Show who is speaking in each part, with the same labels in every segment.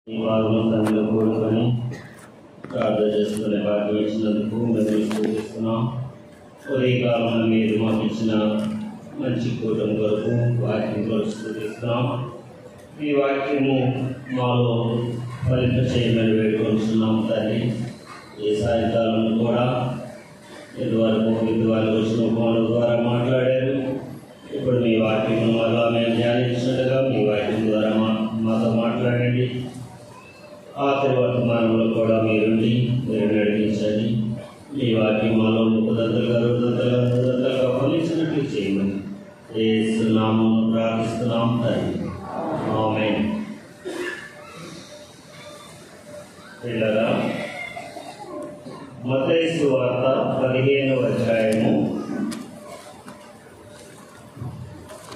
Speaker 1: ఈ వారం తనలో కూడుకొని ప్రార్థన చేసుకునే భాగ్యం ఇచ్చినందుకు మేము పూజిస్తున్నాం. ఉదయకాలం మీరు మాకు ఇచ్చిన మంచి కూటమి కొరకు వాక్యం కొరకు స్థుతిస్తున్నాం. ఈ వాక్యము మాలో ఫలింప చేయమని వేడుకొంటున్నాం తండ్రి. ఈ సాయంకాలం కూడా ఇదివరకు వచ్చిన ఫోన్ల ద్వారా మాట్లాడారు. ఇప్పుడు మీ వాక్యం మళ్ళా మేము ధ్యానించినట్టుగా మీ వాక్యం ద్వారా మాతో మాట్లాడండి. ఆఖరి వర్తమానంలో కూడా మీరు నడిపించండి. మీ వాక్యం మాలో ముఖదంతలుగా ఫలించినట్లు చేయమని యేసు నామమున ప్రార్థిస్తున్నాం తండ్రి. ఆమేన్. పిల్లరా, మత్తయి సువార్త 15వ అధ్యాయము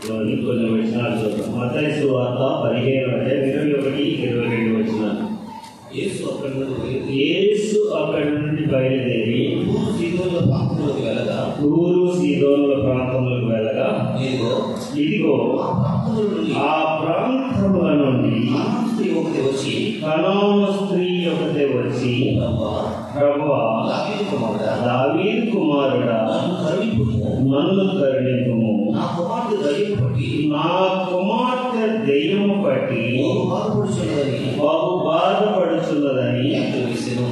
Speaker 1: కొన్ని వచనాలు చూద్దాం. మత్తయి సువార్త 15వ అధ్యాయం 21-22 వచనాలు. యేసు అక్కడి నుండి బయలుదేరి తూరు సీదోనుల ప్రాంతములకు వెళ్ళగా ఇదిగో ఆ ప్రాంతముల నుండి కనాను స్త్రీ ఒకతే వచ్చి, ప్రభువా, దావీదు కుమారుడా, నన్ను కరుణింపుము, నా కుమార్తె దెయ్యము పట్టి బహు బాధపడుచున్నదని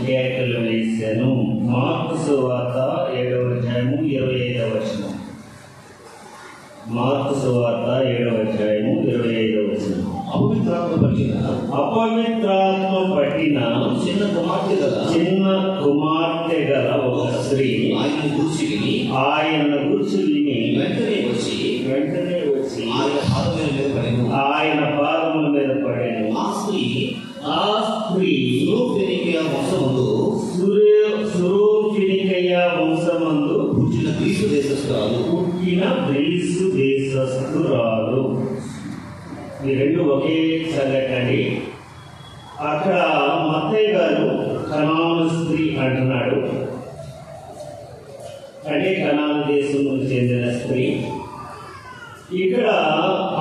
Speaker 1: కేకలు వేశాను. మార్కు సువార్త 7వ అధ్యాయము 25వ వచనం. మార్కు సువార్త 7వ అధ్యాయము 25వ వచనం. అపవిత్రాత్మ పట్టిన చిన్న కుమార్తె గల ఒక స్త్రీ ఆయన గూర్చి విని వెంటనే వచ్చి ఆయన పాదముల మీద పడెను. ఆ స్త్రీ సురోఫెనికయ వంశమందు పుట్టిన గ్రీసు దేశస్థురాలు. ఈ రెండు ఒకే సంఘటన. అక్కడ మత్తయి గారు కనాను స్త్రీ అంటున్నాడు, అంటే కనాను దేశం చెందిన స్త్రీ. ఇక్కడ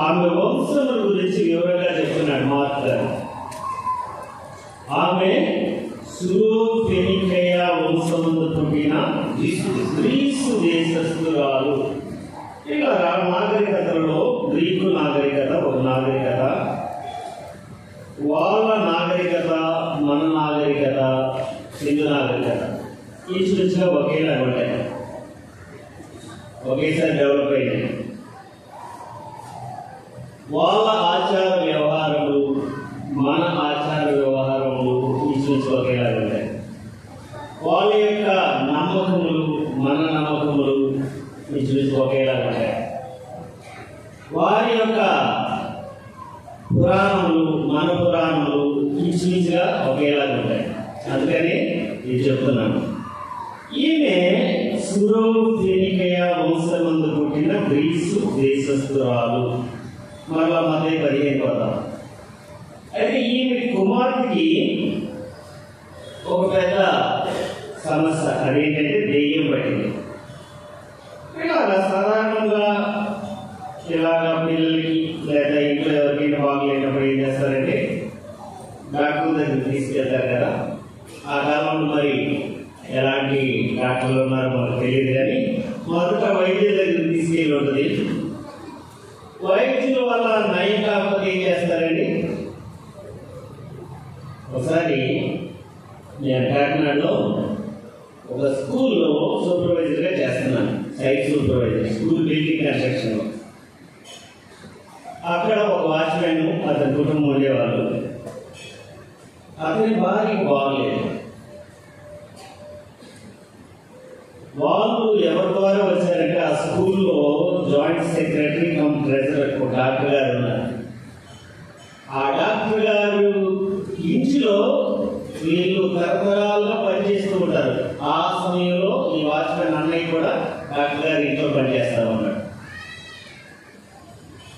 Speaker 1: ఆమె వంశముల గురించి వివరంగా చెప్తున్నాడు మార్కు గారు. ఆమె సురోఫెనికయ వంశమందు పుట్టిన గ్రీసు దేశస్థురాలు. ఇక నాగరికతలలో గ్రీకు నాగరికత ఒక నాగరికత, వాళ్ళ నాగరికత మన నాగరికత హిందూ నాగరికత ఇంచుమించుగా ఒకేలా ఉంటాయి, ఒకేసారి డెవలప్ అయినాయి. వాళ్ళ ఆచార వ్యవహారములు మన ఆచార వ్యవహారములు ఇంచుమించు ఒకేలా ఉంటాయి. వాళ్ళ యొక్క నమ్మకములు మన నమ్మకములు ఇంచుమించు ఒకేలా ఉంటాయి. వారి యొక్క పురాణములు మన పురాణములు ఇంచుమించుగా ఒకేలా ఉంటాయి. అందుకని ఇది చెప్తున్నాను. ఈమె సురోఫెనికయ వంశమందు పుట్టిన గ్రీసు దేశస్థురాలు. మరలా మత్తయి 15 పదాలు. అయితే ఈమె కుమార్తెకి ఒక పెద్ద సమస్య, అదేంటంటే దెయ్యం పట్టింది. సాధారణంగా ఇలాగా పిల్లలకి లేదా ఇంట్లో ఎవరికైనా బాగలేనప్పుడు ఏం చేస్తారంటే డాక్టర్ దగ్గర తీసుకెళ్తారు కదా. ఆ కాలంలో మరి ఎలాంటి డాక్టర్లు ఉన్నారో మనకు తెలియదు, కానీ మొదట వైద్యుల దగ్గర తీసుకెళ్ళి ఉంటుంది. వైద్యుల వల్ల నయం కాకపోతే ఏం చేస్తారండి? ఒకసారి నేను కాకినాడలో ఒక స్కూల్లో సూపర్వైజర్గా చేస్తున్నాను, సైట్ సూపర్వైజర్, స్కూల్ బిల్డింగ్ కన్స్ట్రక్షన్లో. అక్కడ ఒక వాచ్మెన్ అతని కుటుంబం ఉండేవాళ్ళు. అతని భార్య బాగలేదు. వాళ్ళు ఎవరి ద్వారా వచ్చారంటే ఆ స్కూల్లో జాయింట్ సెక్రటరీ కమ్ ట్రెజరర్ ఒక డాక్టర్ గారు ఉన్నారు. ఆ డాక్టర్ గారు ఇంటిలో వీళ్ళు తరతరాలుగా పనిచేస్తూ ఉంటారు. ఆ సమయంలో ఈ వాచ్మెన్ అన్నయ్య కూడా డాక్టర్ గారి ఇంట్లో పనిచేస్తూ ఉన్నాడు.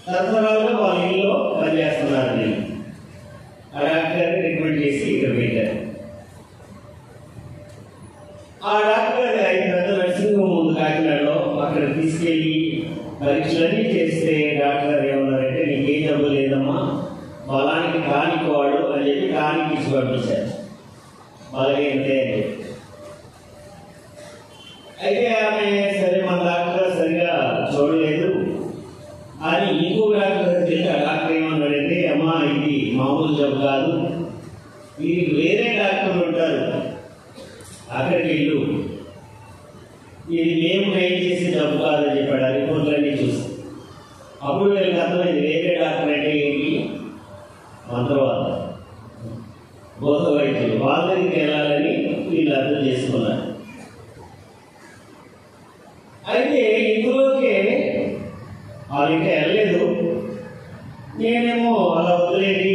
Speaker 1: తరతరాలుగా వాళ్ళ ఇంట్లో పనిచేస్తున్నారు. నేను ఆ డాక్టర్ గారిని రికమెండ్ చేసి ఇక్కడ పెట్టారు. ఆ డాక్టర్ గారి ఆయన పెద్ద నర్సింగ్ హోమ్ ఉంది కాకినాడలో. అక్కడ తీసుకెళ్ళి పరీక్షలన్నీ చేస్తే డాక్టర్ గారు ఏమన్నారంటే, నీకేం జబ్బు లేదమ్మా, బలానికి టానిక్ వాడు అని చెప్పి టానిక్ ఇచ్చి పంపించారు. బలహీనతే అని చెప్పి. అయితే ఆమె సరే మన డాక్టర్ సరిగా చూడలేదు అని ఇంకో డాక్టర్ తెలిసి ఆ డాక్టర్ ఏమన్నాడంటే, అమ్మా ఇది మామూలు జబ్బు కాదు, దీనికి వేరే డాక్టర్లు ఉంటారు, అక్కడికి వెళ్ళు, ఇది మేము నయం చేసే జబ్బు కాదని చెప్పాడు. ఆ రిపోర్ట్లన్నీ చూసి అప్పుడు వీళ్ళకి అర్థమైంది వేరే డాక్టర్ అంటే ఏంటి, మంత్రవాద భూత వైద్యులు, వాళ్ళ దగ్గరికి వెళ్ళాలని వీళ్ళు అర్థం చేసుకున్నారు. అయితే ఇందులోకే వాళ్ళు ఇంకా వెళ్ళలేదు. నేనేమో అలా వదిలేది,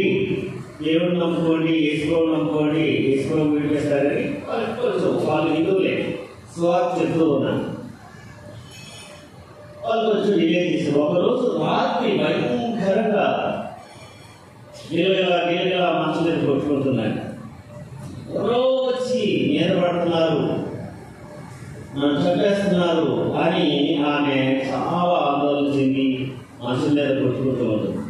Speaker 1: దేవుడిని నమ్ముకోండి, వేసుకోవడం నమ్ముకోండి, వేసుకోవడం విడిపేస్తారని వాళ్ళకి కొంచెం వాళ్ళు హిందువులే స్వార్థ చెప్తూ ఉన్నాను. వాళ్ళు కొంచెం డిలే చేశారు. ఒకరోజు రాత్రి భయంకరంగా గిలగల మనసు మీద కొట్టుకుంటున్నాడు. ఎవరో వచ్చి మీద పడుతున్నారు, నన్ను చంపేస్తున్నారు అని ఆమె చాలా ఆందోళన చెంది మనసు మీద కొట్టుకుంటూ ఉంటుంది.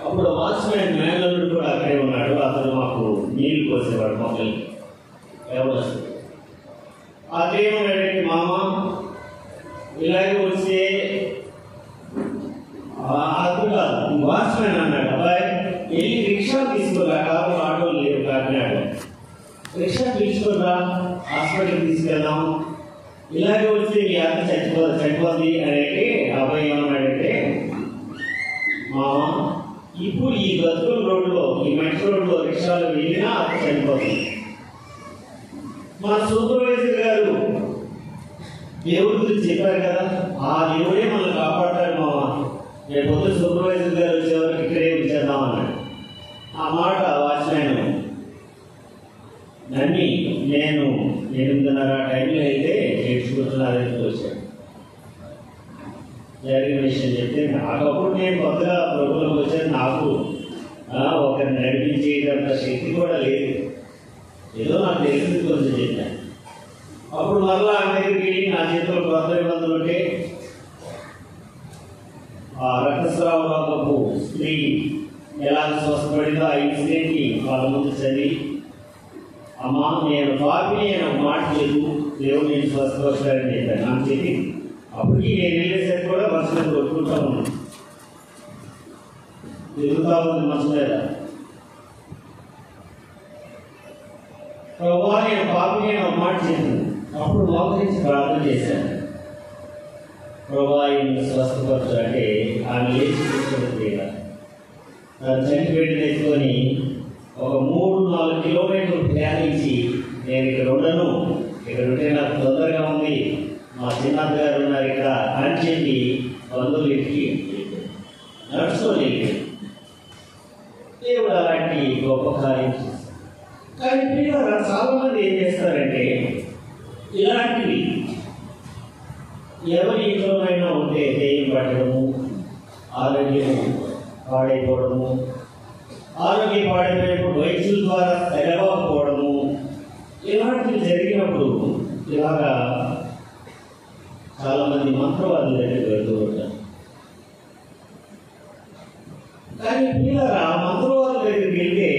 Speaker 1: అప్పుడు వాచ్మెన్ మేనల్లుడు కూడా అక్కడే ఉన్నాడు. అతను మాకు నీళ్లు పోసేవాడు మొక్కలకి. ఎవరు అదేమన్నాడంటే, మామ ఇలాగే వచ్చే అతను కాదు వాచ్మెన్ అన్నాడు, అబ్బాయి వెళ్ళి రిక్షా తీసుకురా, కారు ఆటోలు లేవు కాకినాడు, రిక్షా తీసుకురా, హాస్పిటల్కి తీసుకెళ్దాం, ఇలాగే వచ్చి మీ అత్త చనిపోద్ది అనేది. అబ్బాయి ఏమన్నాడంటే, మామ ఇప్పుడు ఈ గతుల రోడ్లో, ఈ మెట్రో రోడ్లో రిక్షాలు వెళ్ళినా అత్త చనిపోతుంది. మా సూపర్వైజర్ గారు దేవుడి గురించి చెప్పారు కదా, ఆ దేవుడే మనం కాపాడతాడు మామ, రేపు పొద్దు సూపర్వైజర్ గారు వచ్చేవరకు ఇక్కడే ఉంచేద్దామన్నాడు. ఆ మాట వాచ్మెన్ నమ్మి నేను 8:30 టైంలో అయితే ఏడ్చుకుంటున్నారని వచ్చాడు. జరిగిన విషయం చెప్తే నాకప్పుడు నేను కొత్తగా ప్రభుత్వంలోకి వచ్చాను, నాకు ఒకరిని నడిపించేటంత శక్తి కూడా లేదు, ఏదో నాకు తెలిసింది కొంచెం చెప్పాను. అప్పుడు మరలా అందరికి వెళ్ళి నా చేతిలో కొత్త ఇబ్బందులు ఉంటే ఆ రక్తస్రావ రోగపు స్త్రీ ఎలా స్వస్థపడిందో ఆ ఇన్సిడెంట్ని వాళ్ళ ముందు చదివి, అమ్మా నేను పాపి నేను మాట లేదు, దేవుడు నేను స్వస్థపరుస్తాడని చెప్పాను. నాకు చెప్పి అప్పటికి నేను వెళ్ళేసరికి కూడా మనసు మీద కొట్టుకుంటా ఉన్నాను, తిరుగుతా ఉంది మనసు మీద. ప్రభా నేను పాపి నేను మాట చేశాను. అప్పుడు మోకరించి ప్రార్థన చేశాను, ప్రభా ఈయన స్వస్థపరచు అంటే ఆమె లేచి కూర్చోండి. తను చనిపోయి తెచ్చుకొని ఒక 3-4 కిలోమీటర్లు ప్రయాణించి నేను ఇక్కడ ఉండను, ఇక్కడ ఉంటే నాకు తొందరగా ఉంది, మా చిన్నత్త గారు ఉన్నారు ఇక్కడ అని చెప్పి బంధువులు ఎక్కి నడుచుకొని దేవుడు అలాంటి గొప్ప కార్యం చేస్తారు. కానీ పిల్లలు చాలా మంది ఏం చేస్తారంటే, ఇలాంటివి ఎవరి ఇంట్లోనైనా ఉంటే దెయ్యం పట్టడము, ఆరోగ్యం పాడైపోవడము, ఆరోగ్యం పాడైపోయినప్పుడు వైద్యుల ద్వారా తెలవకపోవడము, ఇలాంటివి జరిగినప్పుడు ఇలాగా చాలామంది మంత్రవాదుల దగ్గరికి వెళ్తూ ఉంటారు. కానీ పిల్లల మంత్రవాదుల దగ్గరికి వెళ్తే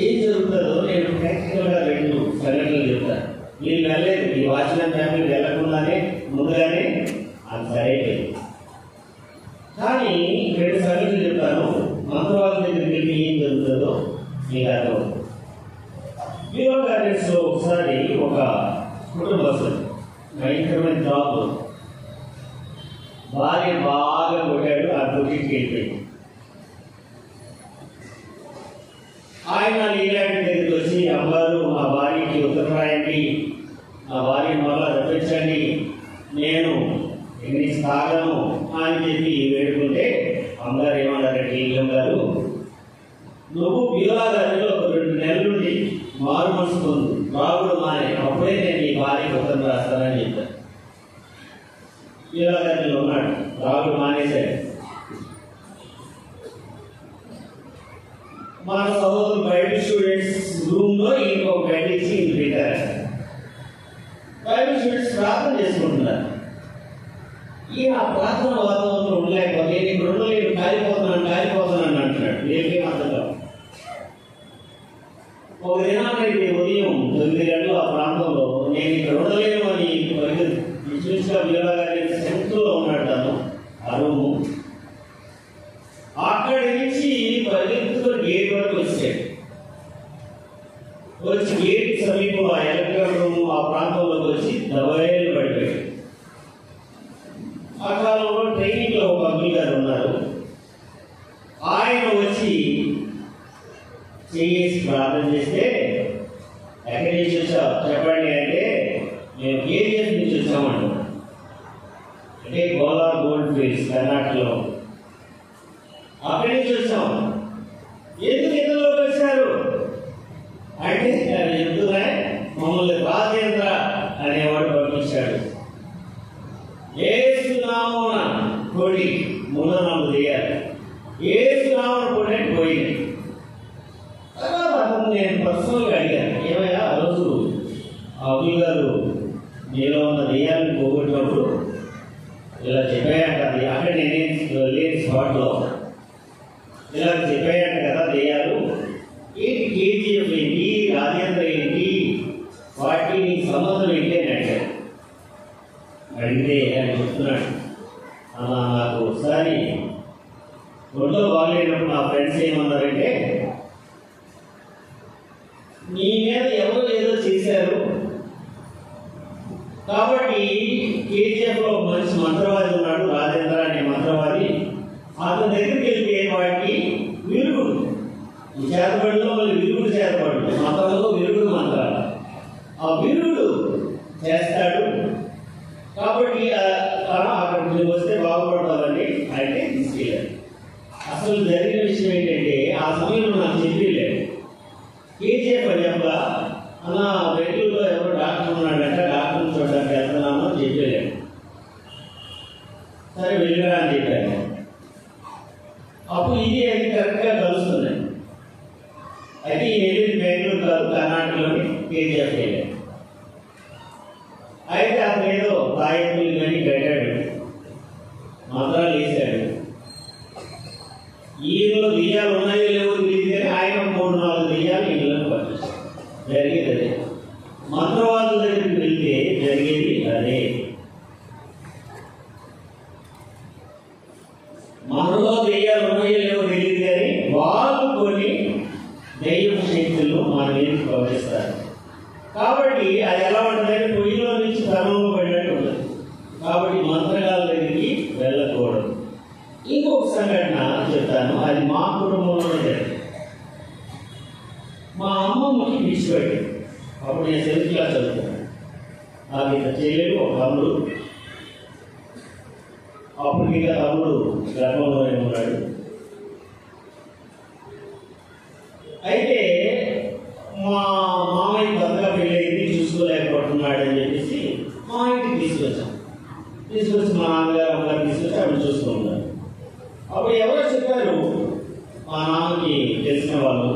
Speaker 1: ఏం జరుగుతుందో నేను ప్రాక్టికల్గా 2 సంఘటనలు చెప్తాను. మీరు వెళ్ళలేదు, ఈ వాచ్మెన్ ఫ్యామిలీ వెళ్ళకుండానే ముందుగానే అది సరైపోయింది. కానీ 2 సంఘటనలు చెప్తాను, మంత్రవాదుల దగ్గరికి వెళ్ళి ఏం జరుగుతుందో మీకు అర్థమవుతుంది. వివో గార్డెన్స్లో ఒకసారి ఒక కుటుంబస్తుడు భయంకరమైన జాబ్, భార్య బాగా కొట్టాడు, ఆ డ్యూటీకి వెళ్ళిపోయింది. ఆయన లీలాంటి దగ్గరికి వచ్చి, అమ్మగారు మా భార్యకి ఉత్తరం రాయండి, నా భార్యను మళ్ళా రప్పించండి, నేను ఇంగ్లీష్ తాగను అని చెప్పి వేడుకుంటే అమ్మగారు ఏమన్నారంటే, ఈలం గారు నువ్వు బియోలాగారిలో ఒక 2 నెలల నుండి మారు మనసు పొందు, రాగుడు మానే, అప్పుడే నేను ఈ భార్యకి ఉత్తరం రాస్తానని చెప్పాను. బియోలాగారిలో ఉన్నాడు, రాగుడు మానేశాడు. మన సహోదరు బైబిల్ స్టూడెంట్స్ రూమ్ లో ఇంకొక బెడ్ ఇచ్చి పెట్టారు. బైబిల్ స్టూడెంట్స్ ప్రార్థన చేసుకుంటున్నారు. ఈ ఆ ప్రార్థన వాతావరణంలో ఉండలేకపోతే నేను ఇక్కడ ఉండలేను, కాలిపోతున్నాను అంటున్నాడు. ఏమీ అర్థం కాదు. ఒక దినాన్నైతే ఉదయం 9 గంటలు ఆ ప్రాంతంలో నేను ఇక్కడ ఉండలేను అని విశ్వసిగా వీరగారి సెంటర్లో ఉన్నాడు తను ఆ రూము. అక్కడి నుంచి పరిగెత్తుతో గేట్ వరకు వచ్చాడు. వచ్చి గేట్ సమీపంలో ఆ ఎలక్ట్రికల్ రూమ్ ఆ ప్రాంతంలోకి వచ్చి దబాయిలు పడిపోయాడు. ఆ కాలంలో ట్రైనింగ్ లో ఒక అబ్దుల్ గారు ఉన్నారు. ఆయన వచ్చి చేసి ప్రార్థన చేస్తే ఎక్కడి నుంచి వచ్చావు చెప్పండి అంటే మేము కేజీఎఫ్ నుంచి వచ్చామంటున్నాం. అంటే గోలార్ గోల్డ్ ఫీల్డ్స్ కర్ణాటకలో. అక్కడి నుంచి వచ్చాం. ఎందుకు ఇందులోకి వచ్చారు అంటే చెప్తున్నా మమ్మల్ని రాజేంద్ర అనేవాడు పంపించాడు. ఏసునామమున కొడి 3 చేయాలి. ఏసునామమున కొడి పోయింది. తర్వాత అతను నేను పర్సనల్గా అడిగాను, ఏమయ్యా ఆ రోజు అబ్దుల్ గారు నీలో ఉన్న దెయ్యాన్ని పోగొట్టినప్పుడు ఇలా చెప్పాయంట. అది అక్కడ నేను లేని స్పాట్లో ఇలా చెప్పాయంట కదా దెయ్యాలు. ఏంటి కేజీఎఫ్ ఏంటి, రాజేంద్ర ఏంటి, వాటికి నీకు సంబంధం ఏంటి అని అడిగాడు. అడిగితే ఆయన చెప్తున్నాడు, అలా నాకు ఒకసారి ఒంట్లో బాగలేనప్పుడు నా ఫ్రెండ్స్ ఏమన్నారంటే నీ మీద ఎవరో ఏదో చేశారు కాబట్టి కేజీఎఫ్ లో మంచి మంత్రవాది ఉన్నాడు రాజేంద్ర అనే మంత్రవాది, అతని దగ్గరికి వెళ్తే వాటికి విరుగుడు, ఈ చేతబడిలో మళ్ళీ విరుగుడు చేతబడు, మంత్రంలో విరుగుడు మంత్రాలు, ఆ విరుగుడు చేస్తాడు కాబట్టి అక్కడికి వస్తే బాగుపడతామని అంటే తీసుకెళ్ళాడు. అసలు జరిగిన విషయం ఏంటంటే ఆ సమయంలో నాకు చెప్పలేదు. కేజీఎఫ్ అని చెప్పా అన్న బెంగళూరులో ఎవరో డాక్టర్ ఉన్నాడంటే డాక్టర్ని చూడడానికి వెళ్తున్నాను అని చెప్పలేదు. సరే వెళ్ళిరా అని చెప్పాను. అప్పుడు ఇది అది కరెక్ట్గా కలుస్తుంది. అయితే ఈ వెళ్ళింది బెంగళూరు కాదు, కర్ణాటకలోని కేజీఎఫ్ వెళ్ళాడు. అయితే అతను ఏదో తాయెత్తులు కానీ కట్టాడు, మంత్రాలు వేశాడు. ఈయనలో దెయ్యాలు ఉన్నాయో లేవో తెలియదు కానీ ఆయన 3-4 దెయ్యాలు ఈయనలో పట్టించాడు. జరిగేది అదే. మంత్రవాదుల దగ్గరికి వెళ్తే జరిగేది అదే. మనలో దెయ్యాలు ఉన్నాయో లేవో తెలియదు కానీ వాళ్ళు కొన్ని దెయ్యం శక్తులు మన మీదకి ప్రవహిస్తారు. కాబట్టి అది ఎలా ఉంటుందంటే పొయ్యిలో నుంచి తరంలో పడినట్టు ఉంటుంది. కాబట్టి మంత్రగాల దగ్గరికి వెళ్ళకూడదు. ఇంకొక సంఘటన చెప్తాను, అది మా కుటుంబంలోనే జరిగింది. మా అమ్మమ్మకి విడిచిపెట్టాడు. అప్పుడు నేను 7th క్లాస్ చదువుతాను. నాకు ఇంత చెల్లెలు ఒక తమ్ముడు. అప్పుడు ఇంకా తమ్ముడు గర్భంలోనే ఉన్నాడు. అయితే మా మామయ్య కొత్తగా పెళ్ళయింది, చూసుకోలేకపోతున్నాడు అని చెప్పేసి మా ఇంటికి తీసుకొచ్చి మా నాన్నగారు అమ్మగారు తీసుకొచ్చి ఆవిడ చూస్తూ ఉన్నారు. అప్పుడు ఎవరో చెప్పారు, మా నాన్నకి తెలిసిన వాళ్ళు,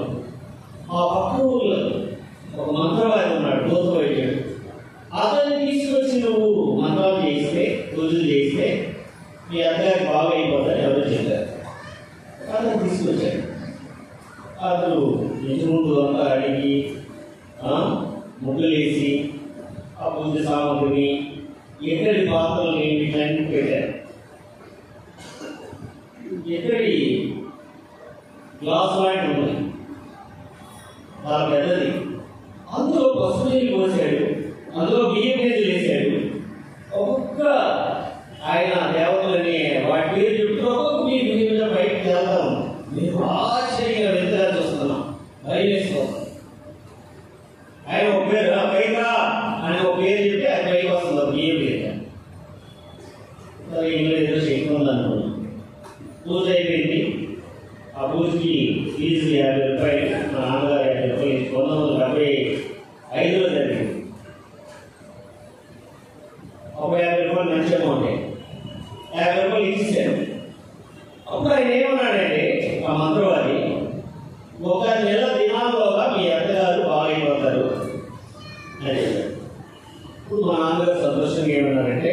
Speaker 1: ఆ పక్క ఊళ్ళో ఒక మంత్రవాది ఉన్నాడు, దోతవైద్యుడు, అతన్ని తీసుకొచ్చి నువ్వు మంత్రాలు చేస్తే పూజలు చేస్తే మీ అత్తగారికి బాగా అయిపోతారు ఎవరో చెప్పారు. అతను తీసుకొచ్చాడు. అతను ఇంటి ముందు అంతా అడిగి ముగ్గులు వేసి ఆ పూజ సామగ్రిని ఎక్కడి పాత్రలు ఏంటి పెట్టారు. ఎక్కడి గ్లాస్ లాంటి ఉంది, చాలా పెద్దది. అందులో పసుపు నీళ్ళు పోసాడు, అందులో బియ్యం కేజీలు వేసాడు. ఒక్కొక్క ఆయన దేవతలని వాటి పేరు చెప్తూ ఒక్కొక్క బియ్యం బయటకు వెళ్తాం. మేము ఆశ్చర్యంగా వెళ్తా చూస్తున్నాం, భయం వేసుకోవాలి. ఆయన ఒక పేరు పైగా అని ఒక పేరు చెప్తే అది పైకి వస్తుంది, బియ్యం పేరు. సరే ఇంట్లో ఏదో శక్తి ఉందనుకున్నాం. పూజ అయిపోయింది. ఆ పూజకి ఫీజు 50 రూపాయలు, మా నాన్నగారు 50 రూపాయలు 1975లో జరిగింది. ఒక 50 రూపాయలు మంచి అమౌంట్, 50 రూపాయలు ఇచ్చేసారు. అప్పుడు ఆయన ఏమన్నాడంటే ఆ మంత్రవాది, 1 నెల దినాల్లోగా మీ అత్తగారు బాగైపోతారు అని చెప్పాడు. ఇప్పుడు మా నాన్నగారు సంతోషంగా ఏమన్నారంటే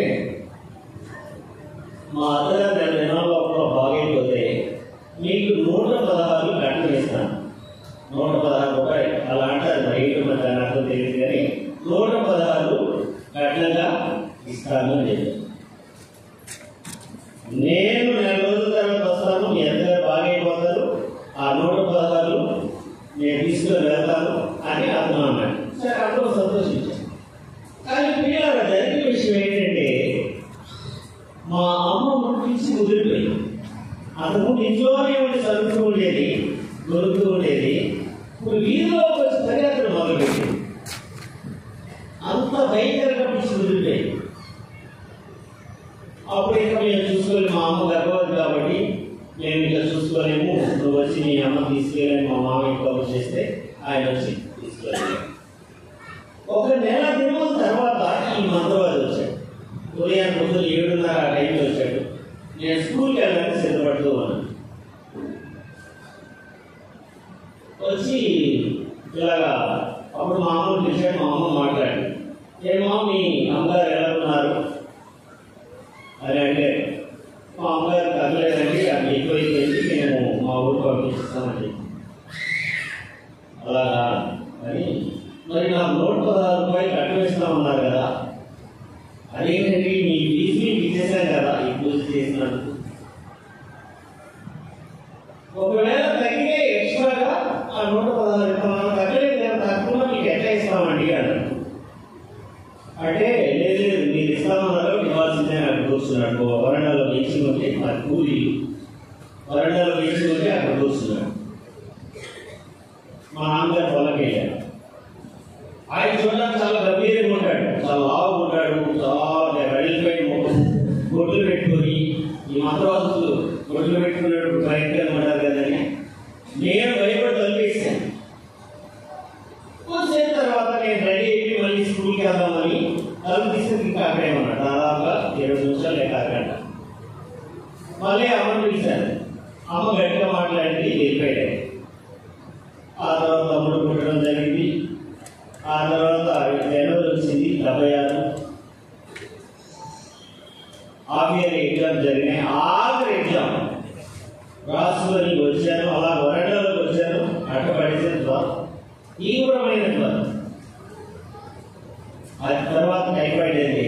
Speaker 1: 116 కట్టలు ఇస్తాను. 116 రూపాయలు అలా అంటారు. మరి ఏంటో మరి దాని అర్థం తెలియదు కానీ 116 కట్నంగా ఇస్తాను అని చెప్పాను. నేను నెల రోజుల తర్వాత వస్తాను, మీ అందరూ బాగైపోతారు, ఆ 116 నేను తీసుకొని వెళ్తాను అని అర్థం అన్నాడు. సరే, అందరూ సంతోషించాను. కానీ పిల్లల జరిగిన విషయం ఏంటంటే మా అమ్మ పిలిచి ముదిరిపోయింది. అంతకుముందు ఇంట్లోనే ఉండి చదువుతూ ఉండేది, దొరుకుతూ ఉండేది. ఇప్పుడు వీధిలోకి వచ్చి పరిగెత్తడం మొదలుపెట్టింది. అంత భయంకరంగా పిలిచి ముదిరిపోయింది. అప్పుడు ఇంకా మేము చూసుకోవాలి, మా అమ్మ గర్భవతి కాబట్టి మేము ఇంకా చూసుకోలేము, నువ్వు వచ్చి నీ అమ్మ తీసుకెళ్ళని మా మామయ్య కబుర్ చేస్తే ఆయన వచ్చి తీసుకెళ్ళాలి. ఒక నెల దినం తర్వాత ఈ మంత్రవాది వచ్చాడు. ఉదయం పొద్దున 7:30 ఆ టైంలో వచ్చాడు. నేను స్కూల్కి వెళ్ళడానికి సిద్ధపడుతూ ఉన్నాను. వచ్చి ఇలాగా అప్పుడు మా అమ్మని పిలిచాడు. మా అమ్మ మాట్లాడి, ఏమో మీ అమ్మగారు ఎలా ఉన్నారు అని అంటే, మా అమ్మగారు తగ్గలేదండి, అది ఎక్కువైపోయింది, మేము మా ఊరు పంపిస్తామని చెప్పి. అలాగా అని, మరి నాకు 116 రూపాయలు కట్టు వేస్తామన్నారు కదా, అదేంటండి మీ ఫీజు ఇచ్చేసాను కదా ఈ పూజ చేసినందుకు, ఒకవేళ తగ్గితే ఎక్స్ట్రాగా ఆ 116 ఇస్తామన్నా, తగ్గలేదు కదా, తక్కువ మీకు ఎట్లా ఇస్తామండి అన్నాడు. అంటే లేదు మీరు ఇస్తామన్నారు, ఇవ్వాల్సిందే నాకు కూర్చున్నాడు. వరండాలో వేసి ఉంటే ఆ కూలి వరండాలో వేసి ఉంటే అక్కడ కూర్చున్నాడు. మా నాన్నగారు పొలంకి వెళ్ళాడు. ఆయన చూడడానికి చాలా గంభీరంగా ఉంటాడు, చాలా లావు ఉంటాడు, చాలా వెళ్ళిపై గొడ్లు పెట్టుకొని, ఈ మంత్రవాసులు గొడ్లు పెట్టుకునేటప్పుడు భయంకరంగా ఉంటారు కదండి. నేను భయపడి తల్లిస్తాను. కొంతసేపు తర్వాత నేను రెడీ అయిపోయి మళ్ళీ స్కూల్కి వెళ్దామని తలుపు తీసుకుని ఇంకా అక్కడే ఉన్నాడు. దాదాపుగా 20 నిమిషాలు లేక అరగంట. మళ్ళీ అమ్మని పిలిచాను. అమ్మ గట్టిగా మాట్లాడి వెళ్ళిపోయాడు. ఆ తర్వాత తమ్ముడు పుట్టడం జరిగింది. ఆ తర్వాత జనవరి వచ్చింది 76. ఆఖరి ఎగ్జామ్ జరిగినాయి. ఆఖరి ఎగ్జామ్ రాసుకొని వచ్చాను. అలా వరండాలోకి వచ్చాను. అట్ట పడితే జ్వరం, తీవ్రమైన జ్వరం. ఆ తర్వాత టైఫాయిడ్ అయింది.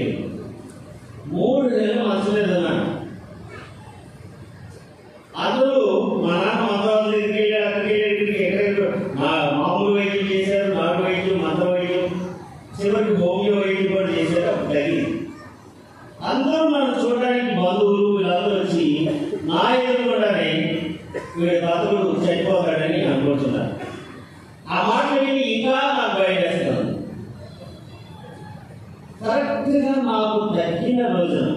Speaker 1: 3 నెలలు మంచం మీద ఉన్నాను. అందరూ మా నాన్న మంత్రాలు దగ్గరికి వెళ్ళాడు, అక్కడికి వెళ్ళాడు, ఎక్కడెక్కడ మామూలు వైద్యం చేశారు, నాటు వైద్యం, మంత్ర వైద్యం, చివరికి హోమియో వైద్యం కూడా చేశారు. అప్పుడు తగ్గింది. అందరూ నన్ను చూడడానికి బంధువులు వీళ్ళందరూ వచ్చి నా ఎదురుకుండానే వీడి తాతడు చనిపోతాడని అనుకుంటున్నారు. ఆ మాట విని ఇంకా నాకు భయం వేస్తున్నాను. కరెక్ట్గా నాకు తగ్గిన రోజున,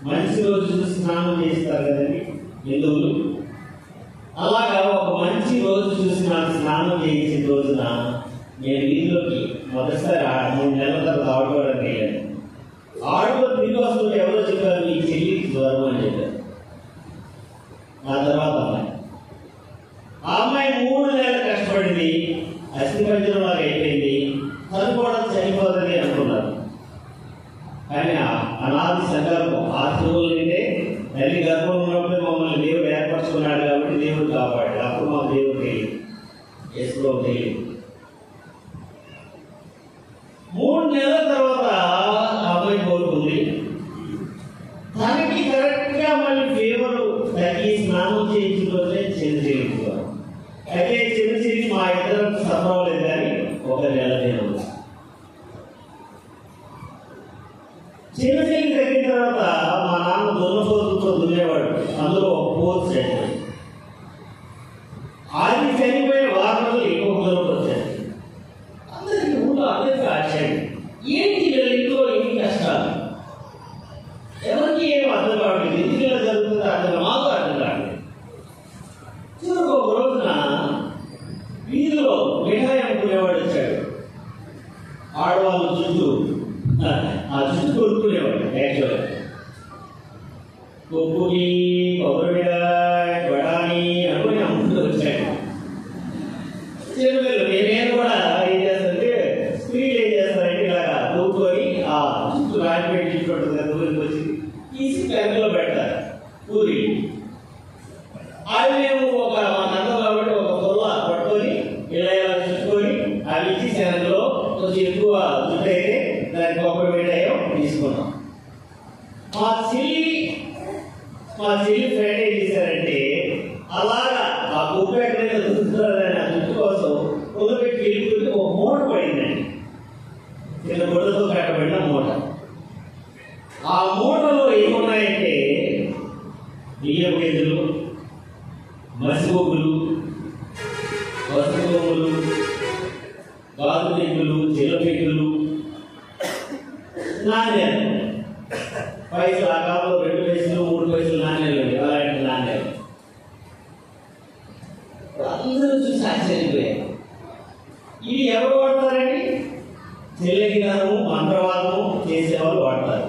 Speaker 1: మంచి రోజు స్నానం చేస్తారు కదండి హిందువులు, అలాగా ఒక మంచి రోజు చూసి నాకు స్నానం చేయించిన రోజున నేను వీధిలోకి మొదటిసారి 3 నెలల తర్వాత ఆడుకోవడానికి వెళ్ళాను. ఆడుకో తిరిగి వస్తుంటే ఎవరో చెప్పారు, మీ చెల్లికి జ్వరం అని చెప్పారు. ఆ తర్వాత ఆ అమ్మాయి 3 నెలలు కష్టపడింది, అస్థిపంజరం లాగా అయిపోయింది, తను కూడా చనిపోతుంది అనుకున్నారు. కానీ అనాది సంకల్పం ఆ శివులు నిండే తల్లి గర్భం ఉన్నప్పుడే మమ్మల్ని దేవుడు ఏర్పరచుకున్నాడు కాబట్టి దేవుడు కాపాడు. అప్పుడు మా దేవుడు తెలియదు, ఎస్లో తెలియదు. 3 నెలల తర్వాత అమ్మాయి కోరుకుంది. తనకి కరెక్ట్గా మళ్ళీ ఫీవర్ తగ్గి స్నానం చేయించిన రోజే చంద్రశేఖర్. అయితే చంద్రశేఖర్ మా ఇద్దరు సఫరవలేదు కానీ 1 నెల నేను చంద్రశేఖర్ తగ్గిన తర్వాత మా నాన్న దున్నపోతులతో దున్నేవాడు. అందులో ఒక పోతు చనిపోయింది. అది చనిపోయిన 1 వారం రోజులు ఇంకొక దూరం వచ్చాడు. అందరికీ ఊళ్ళో అందరికీ ఆశ్చర్యం, ఏంటి వీళ్ళ ఇంట్లో ఎన్ని కష్టాలు, ఎవరికి ఏం అర్థం కావట్లేదు, ఎందుకు ఇలా జరుగుతుందో అర్థం, మాకు అర్థం కావట్లేదు. చివరికి ఒక రోజున వీధిలో మిఠాయి అమ్ముకునేవాడు వచ్చాడు. ఆడవాళ్ళు చుట్టూ ఆ చుట్టూ కొనుక్కునేవాడు. యాక్చువల్గా కొబ్బరి, కొబ్బరి మిఠాయి, బఠానీ అనుకుని అమ్ముకుంటూ వచ్చాడు. చిన్నపిల్లలు నేను కూడా ఏం చేస్తారంటే, స్త్రీలు ఏం చేస్తారంటే ఇలాగా దూకొని ఆ చుట్టూ రాయి పెట్టి ఉంటుంది కదా, ఊరికి వచ్చి తీసి పెంకలో పెడతారు పూరి. అది మేము ఒక మా నంద కాబట్టి శనగలో కొంచెం ఎక్కువ దుడ్డు అయితే దానికి కొబ్బరి వేడాయో తీసుకున్నాం. మా చెల్లి ఫ్రెండ్ ఏం చేశారంటే అలాగా ఆ గుప్పెట్ మీద దుద్దుతారని ఆ దుడ్డు కోసం పొగపెట్టి వెళ్ళిపోతే ఒక మూట పడిందండి. చిన్న గుడ్డతో కట్టబడిన మూట. ఆ మూటలో ఏమున్నాయంటే బియ్యం గింజలు, మసిగొగ్గులు, పసుపులు, గాజు పెంకులు, చిల్లపెంకులు, నాణ్యాలు. పైసలు ఆ కాలంలో 2 పైసలు 3 పైసలు నాణ్యాలు, అలాంటి నాణ్యాలు. అందరూ చూసి ఆశ్చర్యపోయారు. ఇవి ఎవరు వాడతారండి? చెల్లెగినాము మంత్రవాదము చేసేవాళ్ళు వాడతారు.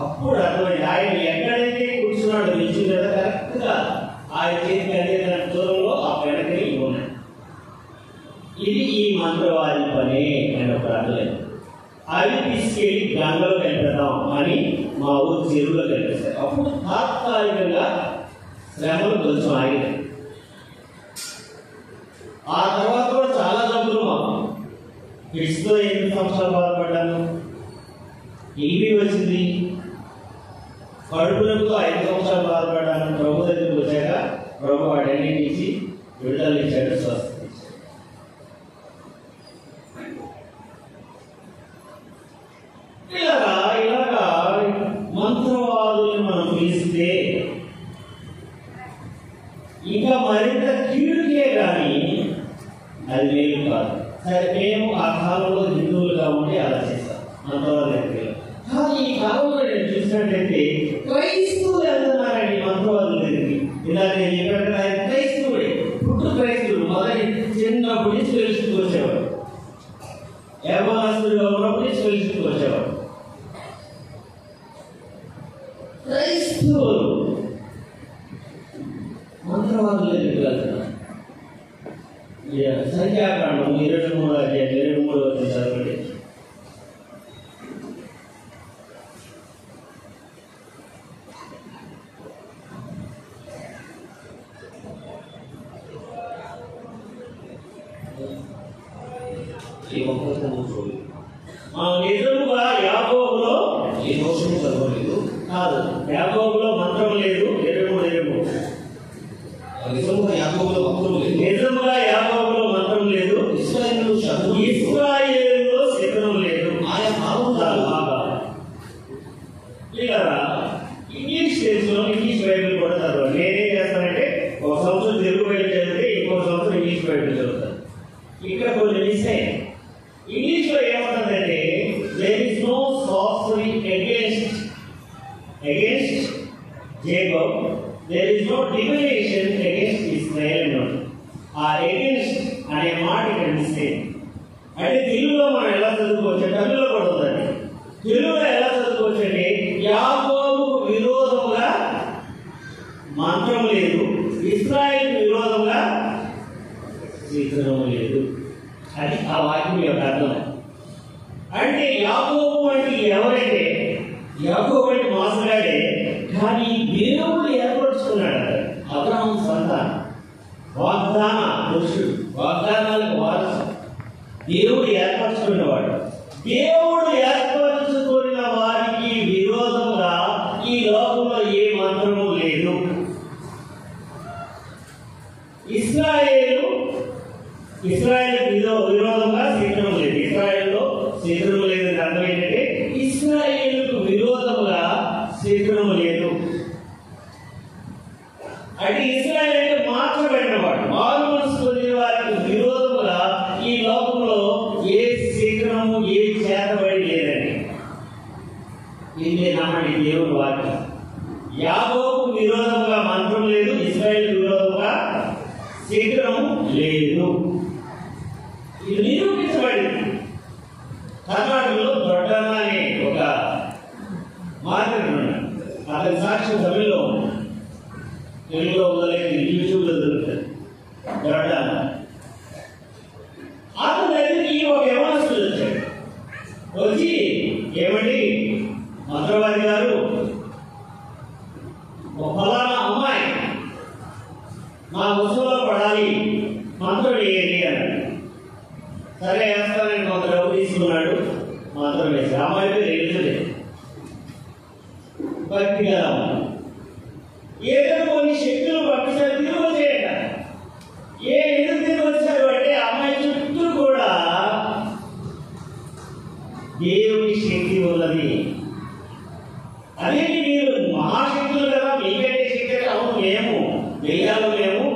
Speaker 1: అప్పుడు అర్థమైంది ఆయన ఎక్కడైతే కూర్చున్నాడు నిల్చుని కదా కరెక్ట్గా ఆయన చేతికి అందేంత దూరంలో ఆ వెనకని ఉన్నాయి. ఇది ఈ మంత్రవాది పని అని ఒక అర్థలేదు. అవి తీసుకెళ్ళి గంగలో కలిపేద్దాం అని మా ఊరు చెరువులో కలిపేశారు. అప్పుడు తాత్కాలికంగా శ్రమలు కొంచెం ఆగినాయి. ఆ తర్వాత కూడా చాలా జబ్బులు మాకు కిడ్స్తో 8 సంవత్సరాలు బాధపడ్డాను. టీవీ వచ్చింది. కడుపులకు 5 సంవత్సరాలు బాధపడ్డాను. ప్రభు దగ్గరికి వచ్చాక ప్రభు వాడన్నింటి ఇచ్చి విడుదల ఇచ్చాడు, స్వస్థత ఇచ్చాడు. ఇలాగా మంత్రవాదుల్ని మనం పిలిస్తే ఇంకా మరింత కీడుకే కానీ అది మేలు కాదు. సరే, మేము ఆ కాలంలో హిందువులుగా ఉండి అలా చేస్తాం మంత్రవాదుల దగ్గర. కానీ ఈ కాలంలో నేను చూసినట్లయితే క్రైస్తవులు వెళ్తున్నారండి మంత్రవాదుల దగ్గరికి. ఇలాగ నేను చెప్పినట్టు ఆయన క్రైస్తవుడే, పుట్టు క్రైస్తవుడు. మొదటి చిన్నప్పటి నుంచి తెలుసుకు వచ్చేవాడు, యవనస్తుడిగా ఉన్నప్పటి నుంచి తెలుసుకు వచ్చేవాడు. క్రైస్తవులు మంత్రవాదుల దగ్గరికి వెళ్తున్నారు. సంఖ్యాకాండం 23వ అధ్యాయం 23వ వచనం చదవండి. నిజముగా యాకోబులో ఏ దోషము కలగలేదు కాదు, యాకోబులో మంత్రం లేదు. 23 నిజముగా యాకోబులో మంత్రం లేదు, నిజముగా యాకోబులో మంత్రం లేదు. ఇశ్రాయేలులో శకునం లేదు. ఆయా ఇలా ఇంగ్లీష్ తెలుసులో ఇంగ్లీష్ బైబిల్ కూడా చదవాలి. నేనేం చేస్తానంటే ఒక సంవత్సరం తెలుగు బైబిల్ చదివితే ఇంకో సంవత్సరం ఇంగ్లీష్ బైబిల్ చదువుతాను. ఇక్కడ కొన్ని మిస్ అయ్యాయి. ఇంగ్లీష్ లో ఏమంటుందంటే there is no sorcery against Jacob, there is no divination against Israel అన్నాడు. ఆ అగేన్స్ట్ అనే మాట ఇక్కడ మిస్ అయ్యింది. అంటే తెలుగులో మనం ఎలా చదువుకోవచ్చు, తమిళలో కూడా ఉందండి. తెలుగులో ఎలా చదువుకోవచ్చు అంటే యాకోబుకు విరోధముగా మంత్రం లేదు, ఇశ్రాయేలుకు విరోధంగా శీఘ్రం లేదు. అది ఆ వాక్యం యొక్క అర్థం. అంటే యాకోబు అంటే ఎవరైతే యాకోబు అంటే మోసగాడే, కానీ దేవుడు ఏర్పరుచుకున్నాడు. అబ్రహాము సంతానం, వాగ్దాన పురుషుడు, వాగ్దానాలకు వారసు, దేవుడు ఏర్పరచుకున్నవాడు. దేవుడు ఏర్పరచుకున్న వారికి విరోధంగా ఈ లోకంలో ఏ మంత్రము లేదు. ఇశ్రాయేలు విరోధంగా శీఘ్రం లేదు. ఇశ్రాయేల్లో శీఘ్రం లేదని అర్థం ఏంటంటే ఇశ్రాయేలుకు విరోధంగా శీఘ్రం లేదు. అంటే ఇశ్రాయేల్ అంటే మార్చబడినవాడు, మారు మనసు పొందిన వారికి విరోధంగా ఈ లోకంలో ఏ శీఘ్రము ఏ చేతబడి లేదండి. ఇది నమ్మండి దేవుని వాక్యం. యాకోబుకు విరోధంగా మంత్రం లేదు, ఇశ్రాయేలుకు విరోధంగా శీఘ్రము లేదు. ఇది నిరూపించబడింది. కర్ణాటకలో దొడ్డన్న అనే ఒక మార్కెట్ ఉన్నాడు. అతని సాక్ష్యం తమిళలో ఉంది, తెలుగులో ఉందలేదు, యూట్యూబ్లో దొరుకుతుంది. దొడ్డన్న అతని దగ్గరికి ఒక యవనస్తుడు వచ్చాడు. వచ్చి ఏమండి మంత్రవాది గారు, ఒక ఫలానా అమ్మాయి మా వస్తువులో పడాలి, మంత్రం వేయండి అన్నాడు. సరే వేస్తానని కొంత డబ్బు తీసుకున్నాడు, మాత్రం వేసి అమ్మాయి పేరు ఎలిజబెత్. భక్తిగా ఏదో కొన్ని శక్తులు పక్షాలు తిరిగి వచ్చాయట. ఎందుకు తిరిగి వచ్చారు అంటే అమ్మాయి చుట్టూ కూడా దేవుని శక్తి ఉన్నది. అదే మీరు మహాశక్తులు కదా, మీకంటే శక్తి అవును, మేము దెయ్యాలు, మేము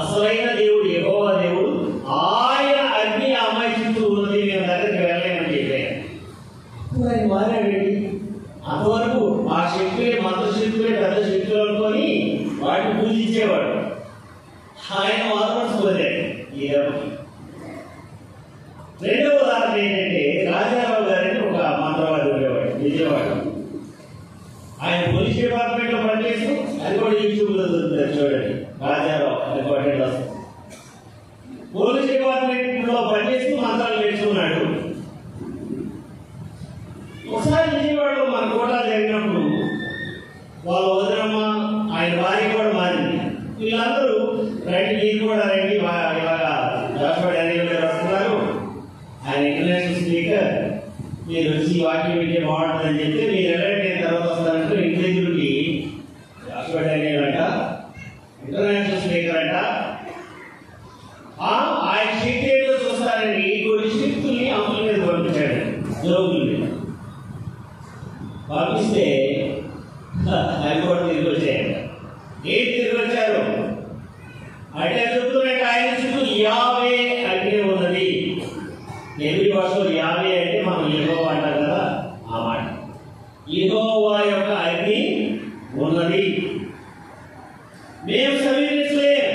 Speaker 1: అసలైన దేవుడు యెహోవా దేవుడు, ఆయన అగ్ని అమ్మాయి చుట్టూ ఉన్నది, మేము దగ్గరికి వెళ్ళలేమని చెప్పారు. ఆయన మారాడండి. అంతవరకు ఆ శక్తులే మంత్రశక్తులే పెద్ద శక్తులు అనుకొని వాటిని పూజించేవాడు. ఆయన మార్చుకోలేడు. రెండవ ఉదాహరణ ఏంటంటే రాజారావు గారిని ఒక మంత్రవాది ఉండేవాడు విజయవాడ. ఆయన పోలీస్ డిపార్ట్మెంట్ లో పనిచేస్తూ, అది కూడా యూట్యూబ్ లో దొరుకుతుంది చూడండి, రాజారావు ఇంపార్టెంట్ వస్తుంది. పోలీస్ డిపార్ట్మెంట్ లో పనిచేస్తూ మంత్రాలు నేర్చుకున్నాడు. ఒకసారి విజయవాడలో మన కోటా జరిగినప్పుడు వాళ్ళ వదినమ్మ ఆయన భార్య కూడా మారింది. వీళ్ళందరూ రండి, మీరు కూడా రండి, ఇలాగా జాషువా డానియల్ గారు వస్తున్నారు, ఆయన ఇంటర్నేషనల్ స్పీకర్, మీరు వచ్చి వాక్యం వింటే బాగుంటుందని చెప్తే మీరు ఎలాంటి తర్వాత వస్తారంటే ఇంటి దగ్గరికి జాషువా డానియల్ అంట ఇంటర్నేషనల్ స్పీకర్ అంట, ఆయన శక్తి ఏంటో చూస్తారని కొన్ని శక్తుల్ని అమలు మీద పంపించాడు. జోగుల మీద పంపిస్తే అవి కూడా తిరిగి వచ్చాయంట. ఏం తిరిగి వచ్చారు అంటే చెప్తున్నట్టు ఆయన చుట్టూ 50 అగ్ని ఉన్నది. తెలుగు భాషలో 50 అంటే మనం యెహోవా అంటాం కదా, ఆ మాట. యెహోవా యొక్క అగ్ని ఉన్నది, మేము సమీపించలేము.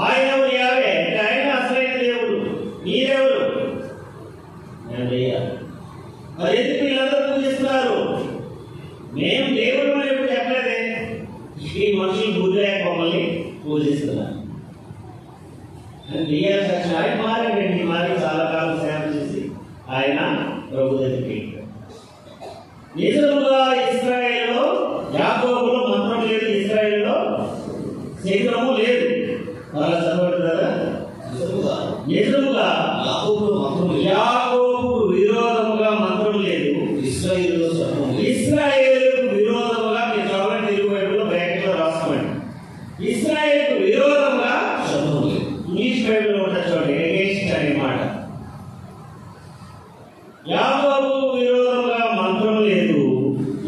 Speaker 1: ఆయన 50 అంటే ఆయన అసలైన దేవుడు, మీరెవరు? మరి ఎందుకు వీళ్ళందరూ పూజిస్తున్నారు? మేము దేవుడు అని ఎప్పుడు చెప్పలేదే, ఈ మనుషులు బుద్ధి లేక మమ్మల్ని పూజిస్తున్నారు. ఆయన మారాడండి. మారి చాలా కాలం సేవ చేసి ఆయన ప్రభు దగ్గరికి. నిజముగా ఇశ్రాయేలులో యాకోబులో మంత్రం లేదు, ఇశ్రాయేలులో శరీరము లేదు. అలా చదవదు కదా. నిజముగా యాకోబు విరోధముగా మంత్రం లేదు, ఇశ్రాయేలుకు విరోధముగా. మీరు చదవండి, తెలుగు బైబిల్లో బ్రాకెట్లో రాసుకోండి. ఇశ్రాయేలుకు విరోధముగా ఇంగ్లీష్ బైబిల్లో ఉంటుంది చూడండి, ఎగెయిన్స్ట్ అనే మాట. యాకోబు విరోధముగా మంత్రం లేదు,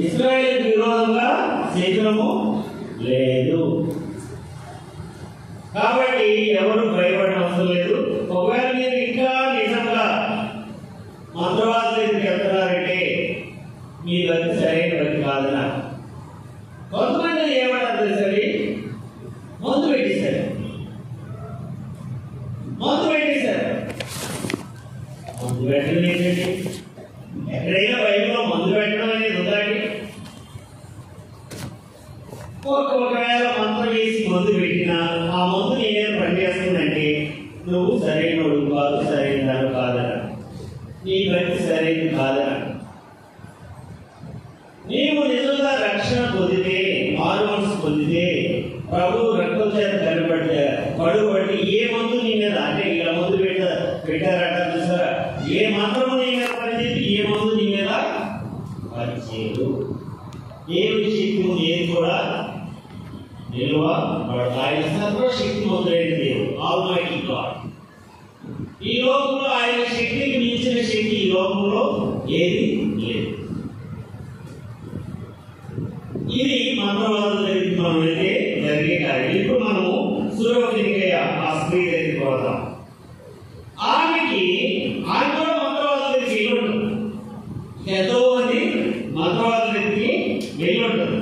Speaker 1: ఇశ్రాయేలుకు విరోధంగా శరీరము లేదు. కాబట్టి ఎవరు భయపడిన అవసరం లేదు. ఒకవేళ మీరు ఇంకా నిజంగా మంత్రవాదుల దగ్గరికి వెళ్తున్నారంటే మీ భక్తి సరైన భక్తి కాదనా. కొంతమంది ఏమంటారు తెలుసండి, మందు పెట్టేశారు. మందు పెట్టడం ఏంటండి? ఎక్కడైనా బైబిల్లో మందు పెట్టడం అనేది ఉందండి? ఒకవేళ మంత్రం వేసి మందు పెట్టినా ఆ మందు నీ మీద పనిచేస్తుందంటే నువ్వు సరైన కాదు, సరైన దాని కాదన, నీ భక్తి సరైనది కాదన. నీవు నిజంగా రక్షణ పొందితే, మారు మనసు పొందితే, ప్రభు రక్తం చేత కడుబడి ఏ మందు నీ మీద, అంటే ఇలా మందు పెట్టారట చూసారా, ఏ మంత్రము నీ మీద పనిచేసి ఏ మందు నీ మీద పనిచేయదు. దేవుడి శక్తి ఉంది, ఏది కూడా నిలువ. ఆయన సర్వశక్తి మొదలైన దేవుడు, ఆల్మైటీ గాడ్. ఈ లోకంలో ఆయన శక్తికి మించిన శక్తి ఈ లోకంలో ఏది లేదు. ఇది మంత్రవాదుల దగ్గరికి మనం అయితే జరిగే కార్యం. ఇప్పుడు మనము సురవకినికయ్య ఆ స్త్రీ దగ్గరికి పోతాం. ఆయన కూడా మంత్రవాదుల దగ్గరికి వెళ్ళి ఉంటుంది. ఎంతో మంది మంత్రవాదుల దగ్గరికి వెళ్ళి ఉంటుంది.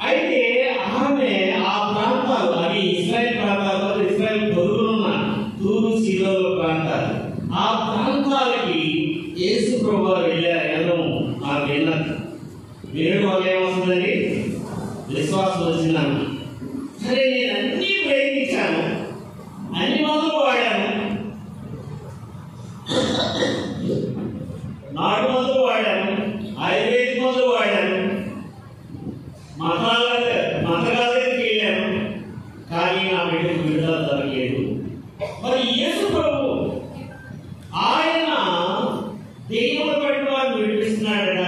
Speaker 1: అయితే ఆమె ఆ ప్రాంతాలు, అవి ఇస్రాయేల్ ప్రాంతాల్లో, ఇస్రాయేల్ పొరుగునున్న తూరు సీదోను ప్రాంతాలు, ఆ ప్రాంతాలకి యేసు ప్రభువు వెళ్ళడం ఆమె విన్నది. వినడం వల్ల ఏమవుతుందని విశ్వాసం వచ్చిందాను. సరే, నేను అన్నీ ప్రయత్నించాను, అన్ని మందులు వాడాను, నాటు మందులు వాడాను, ఆయుర్వేదిక మందులు వాడాను, మంత్రాల దగ్గరికి వెళ్ళాను, బిడ్డకు విడుదల దొరకలేదు. మరి యేసు ప్రభు ఆయన దెయ్యములు పట్టిన వారిని విడిపిస్తున్నాడట,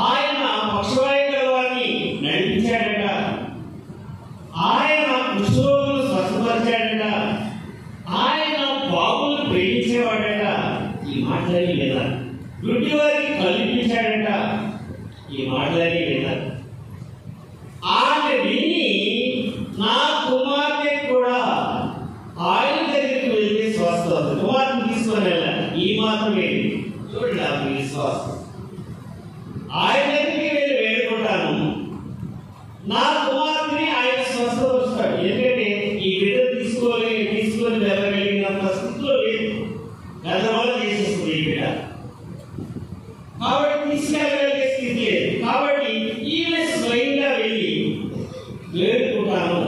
Speaker 1: ఆయన పక్షవాయువు గల వారిని నడిపించాడట, ఆయన కుష్ఠరోగులను స్వస్థపరిచాడట, ఆయన పాపులను ప్రేమించేవాడట. ఈ మాటలని లేదా? గుడ్డి వారికి కల్పించాడట. ఈ మాటలని లేదా? ఆమె విని నా కుమార్తె కూడా ఆయన దగ్గరికి వెళ్తే స్వస్థత, కుమార్తెను తీసుకొని వెళ్ళాలి. ఈ మాత్రమే చూడండి ఆ విశ్వాసం. ఆయన దగ్గరికి వెళ్ళి వేడుకుంటాను, నా కుమార్తెని ఆయన స్వస్థపరుస్తాడు. ఎందుకంటే ఈ బిడ్డ తీసుకొని వెళ్ళగలిగినంత స్థితిలో లేదు, గందరగోళం చేసేస్తుంది ఈ బిడ్డ. కాబట్టి తీసుకెళ్ళగలిగే స్థితి లేదు. కాబట్టి ఈమె స్వయంగా వెళ్ళి వేడుకుంటాను,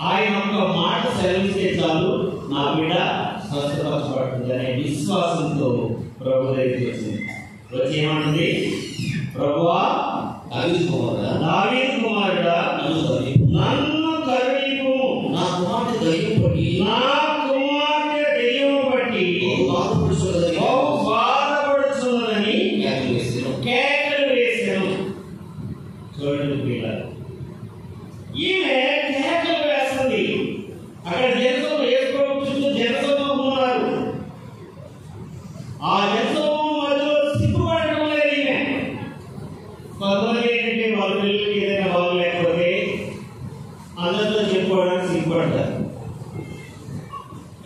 Speaker 1: ఆయన ఒక మాట సెలవిస్తే చాలు నా బిడ్డ స్వస్థపరచబడుతుంది అనే విశ్వాసంతో ప్రభు దగ్గరికి వచ్చింది. వచ్చి ఏమంటుంది? ప్రభువా, దావీదు కుమారుడా, నన్ను కరుణింపు. నా కుమార్తె దయ్యం పట్టి బహు బాధపడుచున్నదని కేకలు వేసాను. చూడండి పిల్లలు, ఈమె కేకలు వేస్తుంది. అక్కడ జనసమూహం వేసుకోవడం చుట్టూ జనసమూహం ఉన్నారు. ఆ జనసమూహం మధ్యలో సిగ్గుపడటం లేదు ఈమె. కొంతమంది ఏంటంటే వాళ్ళ పిల్లలకి ఏదైనా బాగలేకపోతే అందరితో చెప్పుకోవడానికి సిగ్గుపడతారు.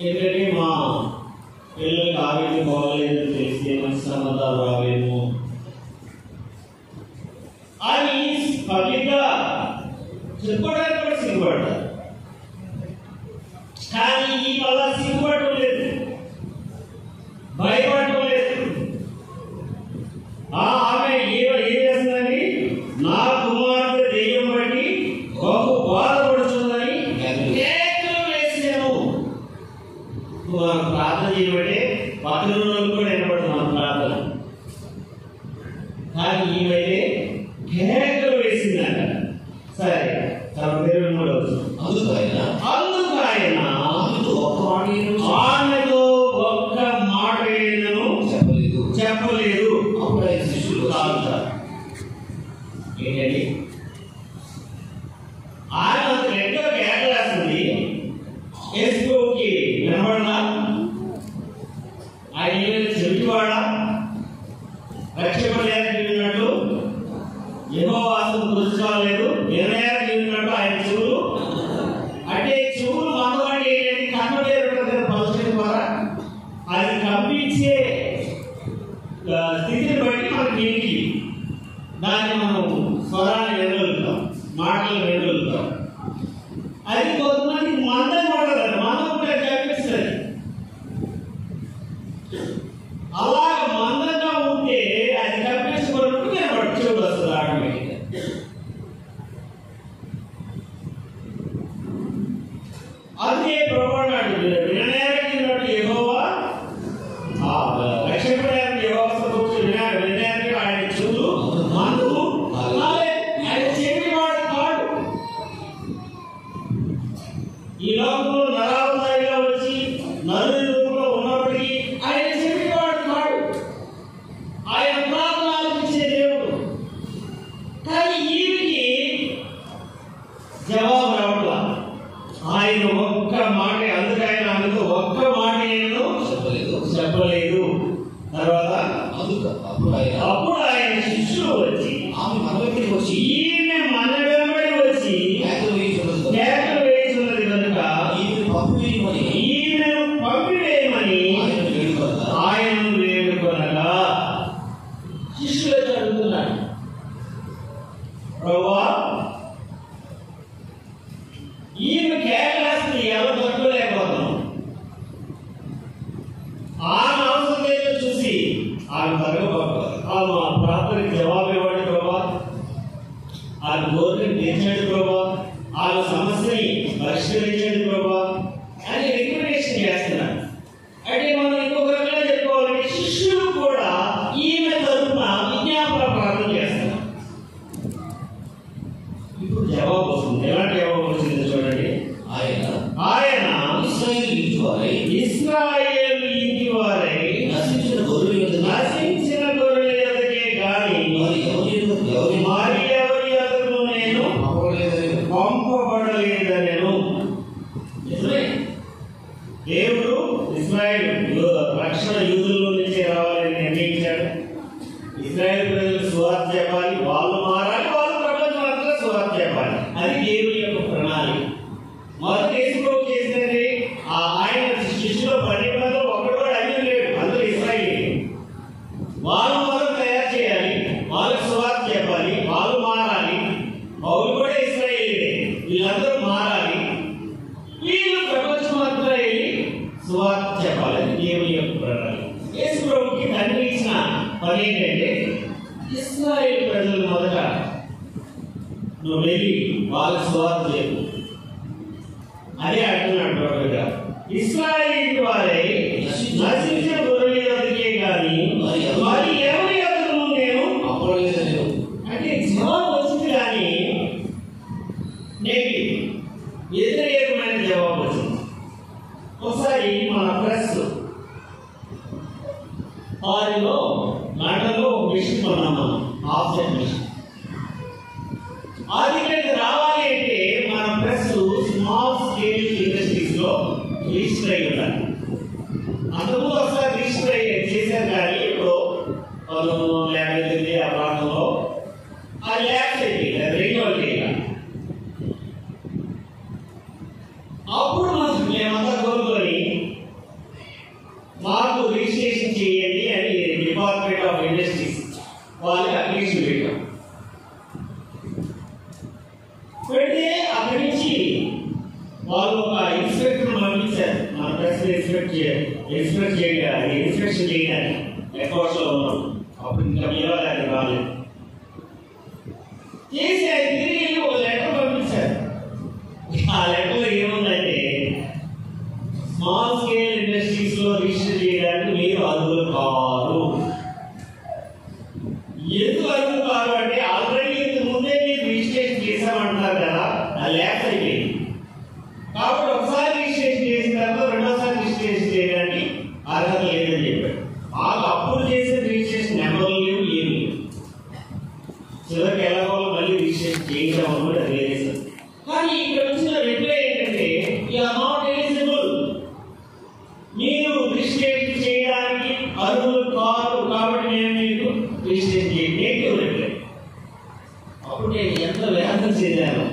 Speaker 1: ఎందుకంటే మా పిల్లలకి ఆరోగ్యం బాగలేదని తెలిస్తే మంచి సంబంధాలు రావేమో అని పబ్లిక్గా చెప్పుకోవడానికి కూడా సిగ్గుపడతారు. కానీ ఈ వల్ల సిగ్గుపడటం లేదు, భయపడటం లేదు. ఆమె ఏం చేస్తుందని? నా కుమార్తె దెయ్యం బట్టి బహు బాధపడుతుందని కేకలు వేసాను. మనం ప్రార్థన చేయబట్టే పక్కన కూడా వినపడుతున్నాం ప్రార్థన. కానీ ఈమె కేకలు వేసిందంట. సరే, తన పేరు కూడా వచ్చింది. అందుకు ఆయన ఆమెతో ఒక్క మాట చెప్పలేదు. అప్పుడు ఆయన శిష్యులు కాదుతారు ఏంటండి? ఆయన రెండో కేకలు వేస్తుంది. యేసుకి వినపడలా? ఆయన ఏమైనా చెవిటివాడా? రక్షకుడికి విన్నట్టు యెహోవా రుచి కాలేదు, నిర్ణయానికి విన్నట్టు ఆయన చెవులు. అంటే చెవులు మందవాడి కన్ను వేరు పలుచని ద్వారా అది కంపించే స్థితిని బట్టి మనకి వినికి దాన్ని మనం స్వరాన్ని వినగలుగుతాం, మాటలు వినగలుగుతాం. అది కొంతమంది మందం పడదు, మందం ఉంటే కనిపిస్తుంది. అలాగ మందంగా ఉంటే అది కనిపించబడినట్టు వినబడి చెవులు వస్తుంది ఆటోమేటిక్గా. అదే ప్రభువాడు వినయానికి యెహోవా రక్షకుడైన యెహోవా వినయానికి ఆయన చెవులు మందు, ఆయన చెవిటివాడు కాడు. ఈ లోకంలో నరావతారిగా వచ్చి నరుని రూపంలో ఉన్నప్పటికీ ఆయన చెవిటివాడు కాడు. ఆయన ప్రార్థన ఆలకించే దేవుడు. కానీ ఈమెకి జవాబు రావట్లా. ఆయన ఒక్క మాట, అందుకైనా ఆమెతో ఒక్క మాట చెప్పలేదు. తర్వాత అప్పుడు ఆయన శిష్యులు వచ్చి ఆమె మన వెంబడి వచ్చి ఈమె మన వెంబడి వచ్చి కేకలు వేయుచున్నది కనుక ఈమెను పంపివేయమని ఆయనను వేడుకొనగా శిష్యులు అడుగుతున్నాడు, ప్రభువా, ఈమె కేకలేస్తుంది, ఎవరు తట్టుకోలేకపోతున్నాం. ఆమె అవసరం చూసి ఆమె తరగబడతారు. ఆమె ప్రార్థనకి జవాబు ఇవ్వండి ప్రభా, ఆమె కోరికను తీర్చండి ప్రభా, ఆమె సమస్యని పరిష్కరించండి ప్రభా అని రికమెండేషన్ చేస్తున్నారు. అంటే మనం ఇంకొక రకంగా చెప్పుకోవాలంటే శిష్యులు కూడా ఈమె తరఫున విజ్ఞాపన ప్రార్థన చేస్తున్నారు. ఇప్పుడు జవాబు వస్తుంది. ఎలాంటి జవాబు వచ్చింది చూడండి.
Speaker 2: ఇంటి
Speaker 1: వారై
Speaker 2: నశించిన గొర్రెల యొద్దకే గాని మరి ఎవరి యొద్దకు నేను
Speaker 1: పంపబడలేదనెను. నిజమే, దేవుడు ఇశ్రాయేలు రక్షణ యూదుల నుంచి రావాలని నిర్ణయించాడు. ఇశ్రాయేలు ప్రజలకు సువార్త చెప్పాలి, వాళ్ళు మారాలి, వాళ్ళు ప్రపంచం అంతా సువార్త చెప్పాలి. అది దేవుని యొక్క ప్రణాళిక. మొదటి యేసుప్రభు చేసినది ఆయన శిష్యుల 12 మందిలో ఒక్కడు కూడా అన్యుడు లేడు, అందరూ ఇశ్రాయేలీయులే. వాళ్ళు మొదలు తయారు చేయాలి, వాళ్ళకి సువార్త చెప్పాలి, వాళ్ళు మారాలి. పౌలు కూడా ఇశ్రాయేలీయుడే, వీళ్ళందరూ మారాలి, వీళ్ళు ప్రపంచం అంతా వెళ్ళి సువార్త చెప్పాలి. అది దేవుని యొక్క ప్రణాళిక. యేసుప్రభుకి తండ్రి ఇచ్చిన పని ఏంటంటే ఇశ్రాయేలు ప్రజలు మొదట నువ్వు వెళ్ళి వాళ్ళకి సువార్త చెప్పు. అదే అంటున్నాడు ప్రభువుగా, ఇశ్రాయేలు వారై నశించిన గొర్రెల యొద్దకే గాని మరి ఎవరి యొద్దకు నేను
Speaker 2: పంపలేదనెను.
Speaker 1: అంటే జవాబు వచ్చింది, కానీ నెగిటివ్, వ్యతిరేకమైన జవాబు వచ్చింది. ఒకసారి మన ప్రెస్ వారిలో లండన్లో ఒక మిషన్ కొన్నాం మనం, ఆఫ్సెట్ మిషన్. అది ఇక్కడికి రావాలి అంటే మన ప్రెస్ స్మాల్ స్కేల్ ఇండస్ట్రీస్ లో రిజిస్టర్ అయి ఉండాలి. అంతకుముందు ఒకసారి రిజిస్టర్ చేశారు, కానీ ఇప్పుడు 1959 ఆ ప్రాంతంలో ఆ ల్యాబ్స్ అయిపోయింది, అది రెన్యువల్ చేయాలి. అప్పుడు మేమంతా కోరుకొని మాకు రిజిస్ట్రేషన్ చేయండి అని డిపార్ట్మెంట్ ఆఫ్ ఇండస్ట్రీస్ వాళ్ళకి అప్లికేషన్ పెట్టాం. పెడితే అక్కడి నుంచి వాళ్ళు ఒక ఇన్స్పెక్టర్ పంపించారు మన ప్రెస్ ఇన్స్పెక్షన్ చేయడానికి. ఎక్కవర్స్ లో ఉన్నాం అప్పుడు, ఇంకా మీరాలి రాలేదు. చేసి ఆయన తిరిగి వెళ్ళి ఒక లెటర్ పంపించారు. ఆ లెటర్లో ఏముందంటే, స్మాల్ స్కేల్ ఇండస్ట్రీస్ లో రిజిస్టర్ చేయడానికి మీరు అర్హులు కారు. ఎందుకు అర్హులు కారు అంటే ఆల్రెడీ ఇంతకు ముందే మీరు రిజిస్ట్రేషన్ చేశామంటున్నారు కదా, ఆ ల్యాబ్స్ అయిపోయింది. కాబట్టి ఒకసారి రిజిస్ట్రేషన్ చేసిన తర్వాత రెండోసారి రిజిస్ట్రేషన్ చేయడానికి అర్హత లేదని చెప్పాడు. వాళ్ళు అప్పుడు చేసిన రిజిస్ట్రేషన్ నెంబర్లు లేవు, ఏమి లేవు. చివరికి ఎలాగో మళ్ళీ రిజిస్ట్రేషన్ చేయించాం అన్నమాట, అది వేరే సార్. కానీ ఇక్కడ వచ్చిన రిప్లై ఏంటంటే, యు ఆర్ నాట్ ఎలిజిబుల్, మీరు రిజిస్ట్రేషన్ చేయడానికి అర్హులు కాదు, కాబట్టి మేము మీకు రిజిస్ట్రేషన్ చేయండి. Negative reply. అప్పుడు నేను ఎంత వేదన చెందాను.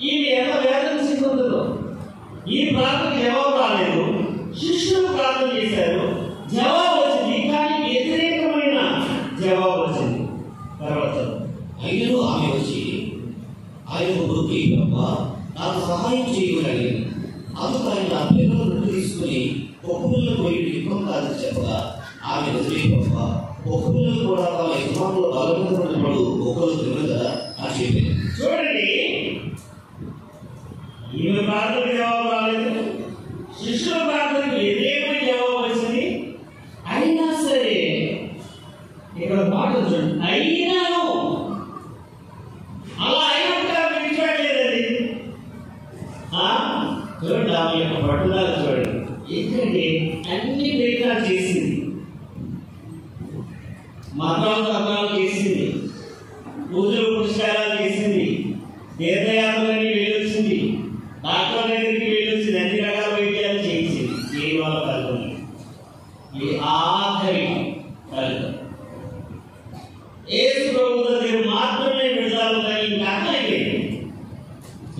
Speaker 1: ఈమె ఎంత వేదన చెందుతుందో. ఈ ప్రార్థనకు జవాబు రాలేదు, శిష్యులు ప్రార్థన చేశారు, జవాబు వచ్చింది, కానీ వ్యతిరేకమైన జవాబు వచ్చింది. తర్వాత
Speaker 2: అయినను ఆమె వచ్చి ఆయనకు గురికి, ప్రభా నాకు సహాయం చేయగలిగింది. అందుకు ఆయన ఆ పిల్లల నుండి తీసుకుని ఒక పిల్లలు పోయి యుద్ధం కాదని చెప్పగా ఆమె వదిలే, ప్రభా ఒక పిల్లలు కూడా తమ యజమానుల బలమైనప్పుడు ఒకరు తినగా అని చెప్పింది.
Speaker 1: చూడండి, ఈమె ప్రార్థనకు జవాబు రాలేదు, శిష్యుల ప్రార్థనకు వ్యతిరేకమైన జవాబు వచ్చింది. అయినా సరే ఇక్కడ మాట చూడండి, అయినాను అలా అయినట్టుగా విడిచిపెట్టలేదండి. చూడండి ఆమె యొక్క పట్టుదల చూడండి. ఎందుకంటే అన్ని ప్రయత్నాలు చేసింది, మతాలు చేసింది, పూజలు పురస్కారాలు చేసింది, తీర్థయాత్రలన్నీ వెళ్ళొచ్చింది, డాక్టర్ దగ్గరికి వెళ్ళొచ్చింది, అన్ని రకాల వైద్యాలు చేసింది. ఏ వాళ్ళ ఫలితం ఈ ఆఖరి ఫలితం యేసు ప్రభు దగ్గర మాత్రమే విడుదల ఇంకా అయిపోయింది.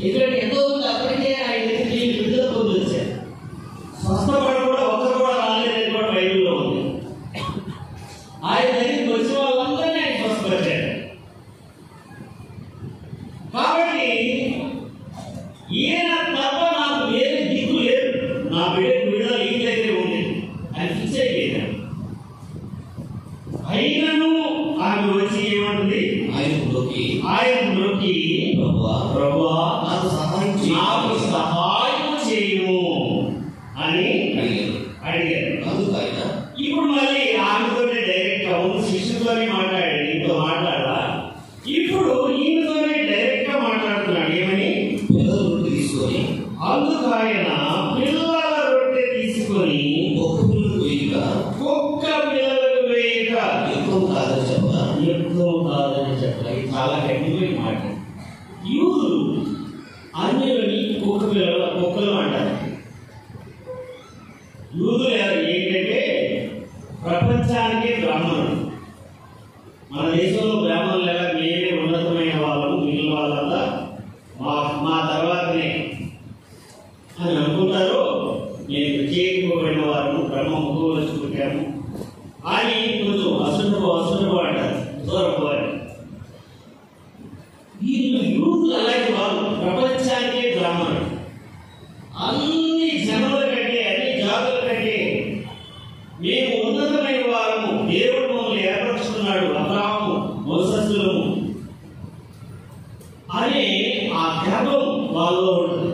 Speaker 1: ఎందుకంటే ఎంతో మంది అప్పటికే ఆయన దగ్గరికి విడుదల పొందొచ్చారు. స్వస్థపడ కూడా ఒకరు కూడా రాలేదని కూడా బైబిల్లో ఉంది. ఆయన దగ్గరికి వచ్చిన వాళ్ళందరినీ ఆయన స్వస్థపరిచాడు. కాబట్టి ఈయన తప్ప నాకు వేరే దిక్కు లేదు, నా బిడ్డకు విడుదల ఈ దగ్గరే ఉంది అని ఫిక్స్ అయిపోయింది. అయినను ఆమె వచ్చి ఏమంటుంది, ఆయనలోకి ప్రభువా
Speaker 2: నాకు సహాయం
Speaker 1: చేయము అని అడిగారు. ఇప్పుడు మళ్ళీ ఆమెతోనే డైరెక్ట్ అవును, శిష్యుతోనే మాట్లాడాడు, ఇంకో మాట్లాడాలా. ఇప్పుడు ఈమెతోనే డైరెక్ట్ గా మాట్లాడుతున్నాడు. ఏమని,
Speaker 2: యుక్తం కాదని చెప్పగా
Speaker 1: యుక్తం కాదని చెప్పాలి. ఇది చాలా కఠినమైన మాట. యూదులు అన్యులని కుక్కలు అంటారు. యూదులు ఏంటంటే ప్రపంచానికి బ్రాహ్మణులు. మన దేశంలో బ్రాహ్మణులు ఎలా మేమే ఉన్నతమైన వాళ్ళము, మిగిలిన వాళ్ళంతా మా తర్వాతనే అని అనుకుంటారు. నేను ప్రత్యేకింపబడిన వారు బ్రహ్మ ముఖంలో వచ్చి పుట్టాము అని కొంచెం అసుడు అంటారు, దూరపోయారు. వీళ్ళు యూదులు అలాంటి వాళ్ళు, ప్రపంచానికే బ్రాహ్మణులు. అన్ని జనుల కంటే, అన్ని జాతుల కంటే మేము ఉన్నతమైన వారము, దేవుడు మమ్మల్ని ఏర్పరుచుకున్నాడు, అబ్రాహాము వంశస్థులము అనే ఆ గర్వం వాళ్ళలో ఉంటుంది.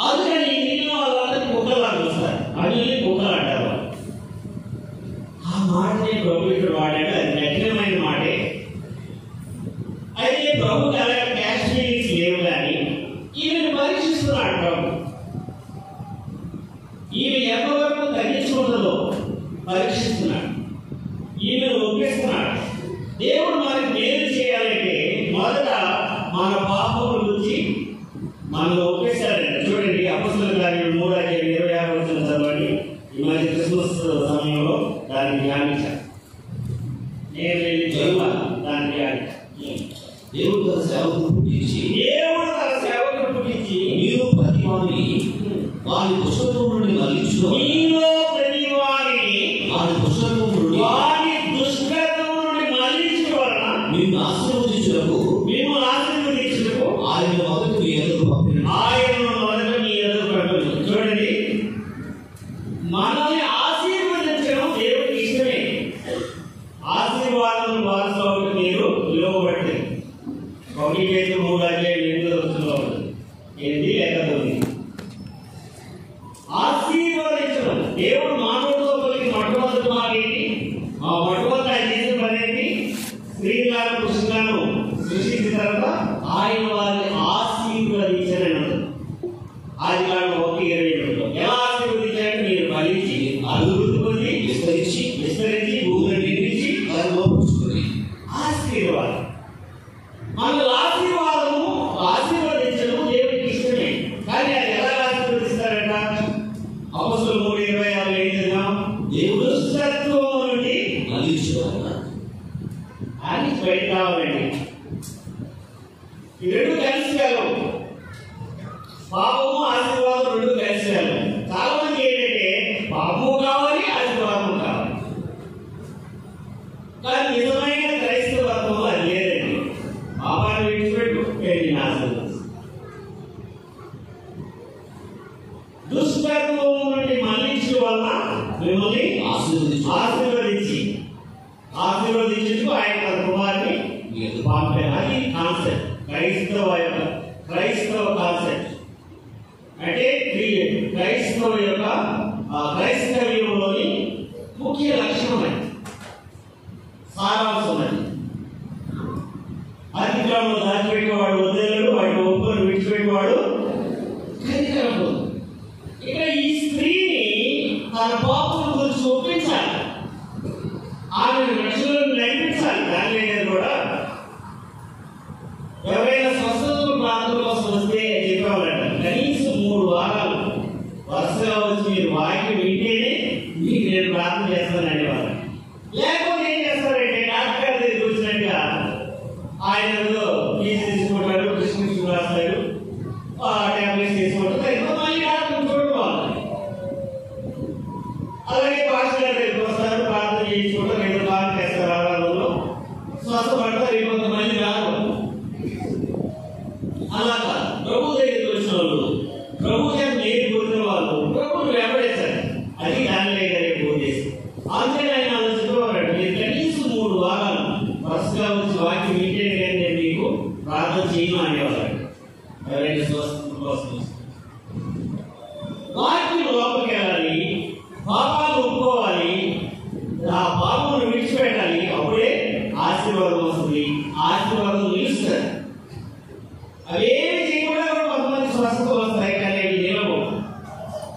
Speaker 1: అందుకని మిగిలిన వాళ్ళందరినీ కుక్కలాగా చూస్తారు, అన్ని కుక్కలు అంటారు. ఆ మాటనే ప్రభు ఇక్కడ వాడాడు. అది కఠినమైన మాటే. అయితే ప్రభుకి అలాగే క్యాష్ ఫీలింగ్స్ లేవు, కానీ ఈమెను పరీక్షిస్తున్నాడు ప్రభు. ఈమె ఎంతవరకు తగ్గించుకుంటుందో పరీక్షిస్తున్నాడు, ఈమెను ఒప్పిస్తున్నాడు. దేవుడు మనకి మేలు చేయాలంటే మొదట మన పాపం గురించి మనం ఒప్పేశాడండి. చూడండి, అపొస్తలుల కార్యాలు 3:26 చదవండి. ఈ మధ్య క్రిస్మస్ సమయంలో దాన్ని ధ్యానించాను. నేను వెళ్ళి దాన్ని ధ్యానించాను.
Speaker 2: దేవుడు తన సేవకుడు పుట్టించి మీరు ప్రతి వారిని వారి దుష్టత్వం నుండి మళ్ళించుకోవాలి. నిన్ను ఆశీర్వదించుటకు ఆయన మొదట మీ ఎదురు పంపిన.
Speaker 1: చూడండి, మనల్ని ఆశీర్వదించడం దేవుడికి ఇష్టమే. ఆశీర్వాదం వారసులు మీరు పిలువబట్టి 1 పేతురు 3:8 ఏంటి లేక 9. ఆశీర్వదించడం దేవుడు మానవుడితో కలిగి మొట్టమొదటి మాట ఏంటి? ఆ మొట్టమొదటి ఆయన చేసిన పని ఏంటి? స్త్రీలను పురుషులను సృష్టించిన తర్వాత ఆయన వారిని ఆశీర్వదించారని ఉంటుంది. ఆదికాండం 1:22 ఎలా ఆశీర్వదించారంటే మీరు ఫలించి అభివృద్ధి పొంది విస్తరించి భూమిని నిర్మించి ఆశీర్వాదం. మనల్ని ఆశీర్వదించడం దేవుడికి ఇష్టమే. కానీ అది ఎలా ఆశీర్వదిస్తారంట? అపొస్తలుల 3:26 ఏం చదివాం? దేవుడు దుష్టత్వం నుండి అని బయట కావాలండి. ఈ రెండు కలిసి వెళ్ళవు. పాపము ఆశీర్వాదం రెండు కలిసి వెళ్ళవు. చాలా మంది ఏంటంటే పాపము కావాలి, ఆశీర్వాదము కావాలి. కానీ నిజమైన క్రైస్తవత్వంలో అది లేదండి. పాపాన్ని విడిచిపెట్టు, నేను ఆశీర్వదిస్తాను. దుష్టత్వం నుండి మళ్ళించడం వల్ల మిమ్మల్ని ఆశీర్వదించుటకు ఆయన తన కుమారుని పంపారు. అది కాన్సెప్ట్, క్రైస్తవ కాన్సెప్ట్. అంటే క్రైస్తవ్యంలోని ముఖ్య లక్షణం అది, సారాంశం అది. అధికారంలో దాచిపెట్టేవాడు వదిలేడు, వాటి ఒప్పులను విడిచిపెట్టేవాడు కనికరము. ఇక ఈ స్త్రీని తన పాపం గురించి ఒప్పించాలి, ఆమెను రక్షణను నడిపించాలి. దాని కూడా ఎవరైనా స్వస్థత ప్రాంతం కోసం వస్తే చెప్పేవాళ్ళంట, కనీసం 3 వారాలు వరుసగా వచ్చి మీరు వాక్యం వింటేనే మీకు నేను ప్రార్థన చేస్తాను అనేవాళ్ళు. లేకపోతే ఏం చేస్తారంటే డాక్టర్ గారి దగ్గరికి వచ్చినట్టుగా ఆయన ఫీజు తీసుకుంటారు, ప్రిస్క్రిప్షన్ రాస్తారు, టాబ్లెట్స్ తీసుకుంటారు, మళ్ళీ డాక్టర్ చూడవాలి. అలాగే పాస్టర్ గారి దగ్గరికి వస్తారు, ప్రార్థన చేయించుకుంటారు, 2 వారాలు చేస్తారు, ఆరాధనలో స్వస్థపడతారు, కొంతమంది రాదు. అలాగా ప్రభు దగ్గరికి వచ్చిన వాళ్ళు, ప్రభు గారిని నేరు కోరిన వాళ్ళు ప్రభుని వెంబడేశారు. అది దానిలే గారి ఉద్దేశం. అందుకని ఆయన ఆలోచించేవారు, మీరు కనీసం 3 వారాలు వరుసగా వచ్చి వాక్యం వింటే కానీ నేను మీకు ప్రార్థన చేయను అనేవారు. ఎవరైనా స్వస్థత కోసం వాక్యం లోపలికి వెళ్ళాలి, పాపాలు ఒప్పుకోవాలి, ఆ పాపమును విడిచిపెట్టాలి. అప్పుడే ఆశీర్వాదం వస్తుంది, ఆశీర్వాదం నిలుస్తుంది. అవేమి చేయకుండా కూడా కొంతమంది స్వస్థతలు వస్తాయి, కానీ అవి నిలవు.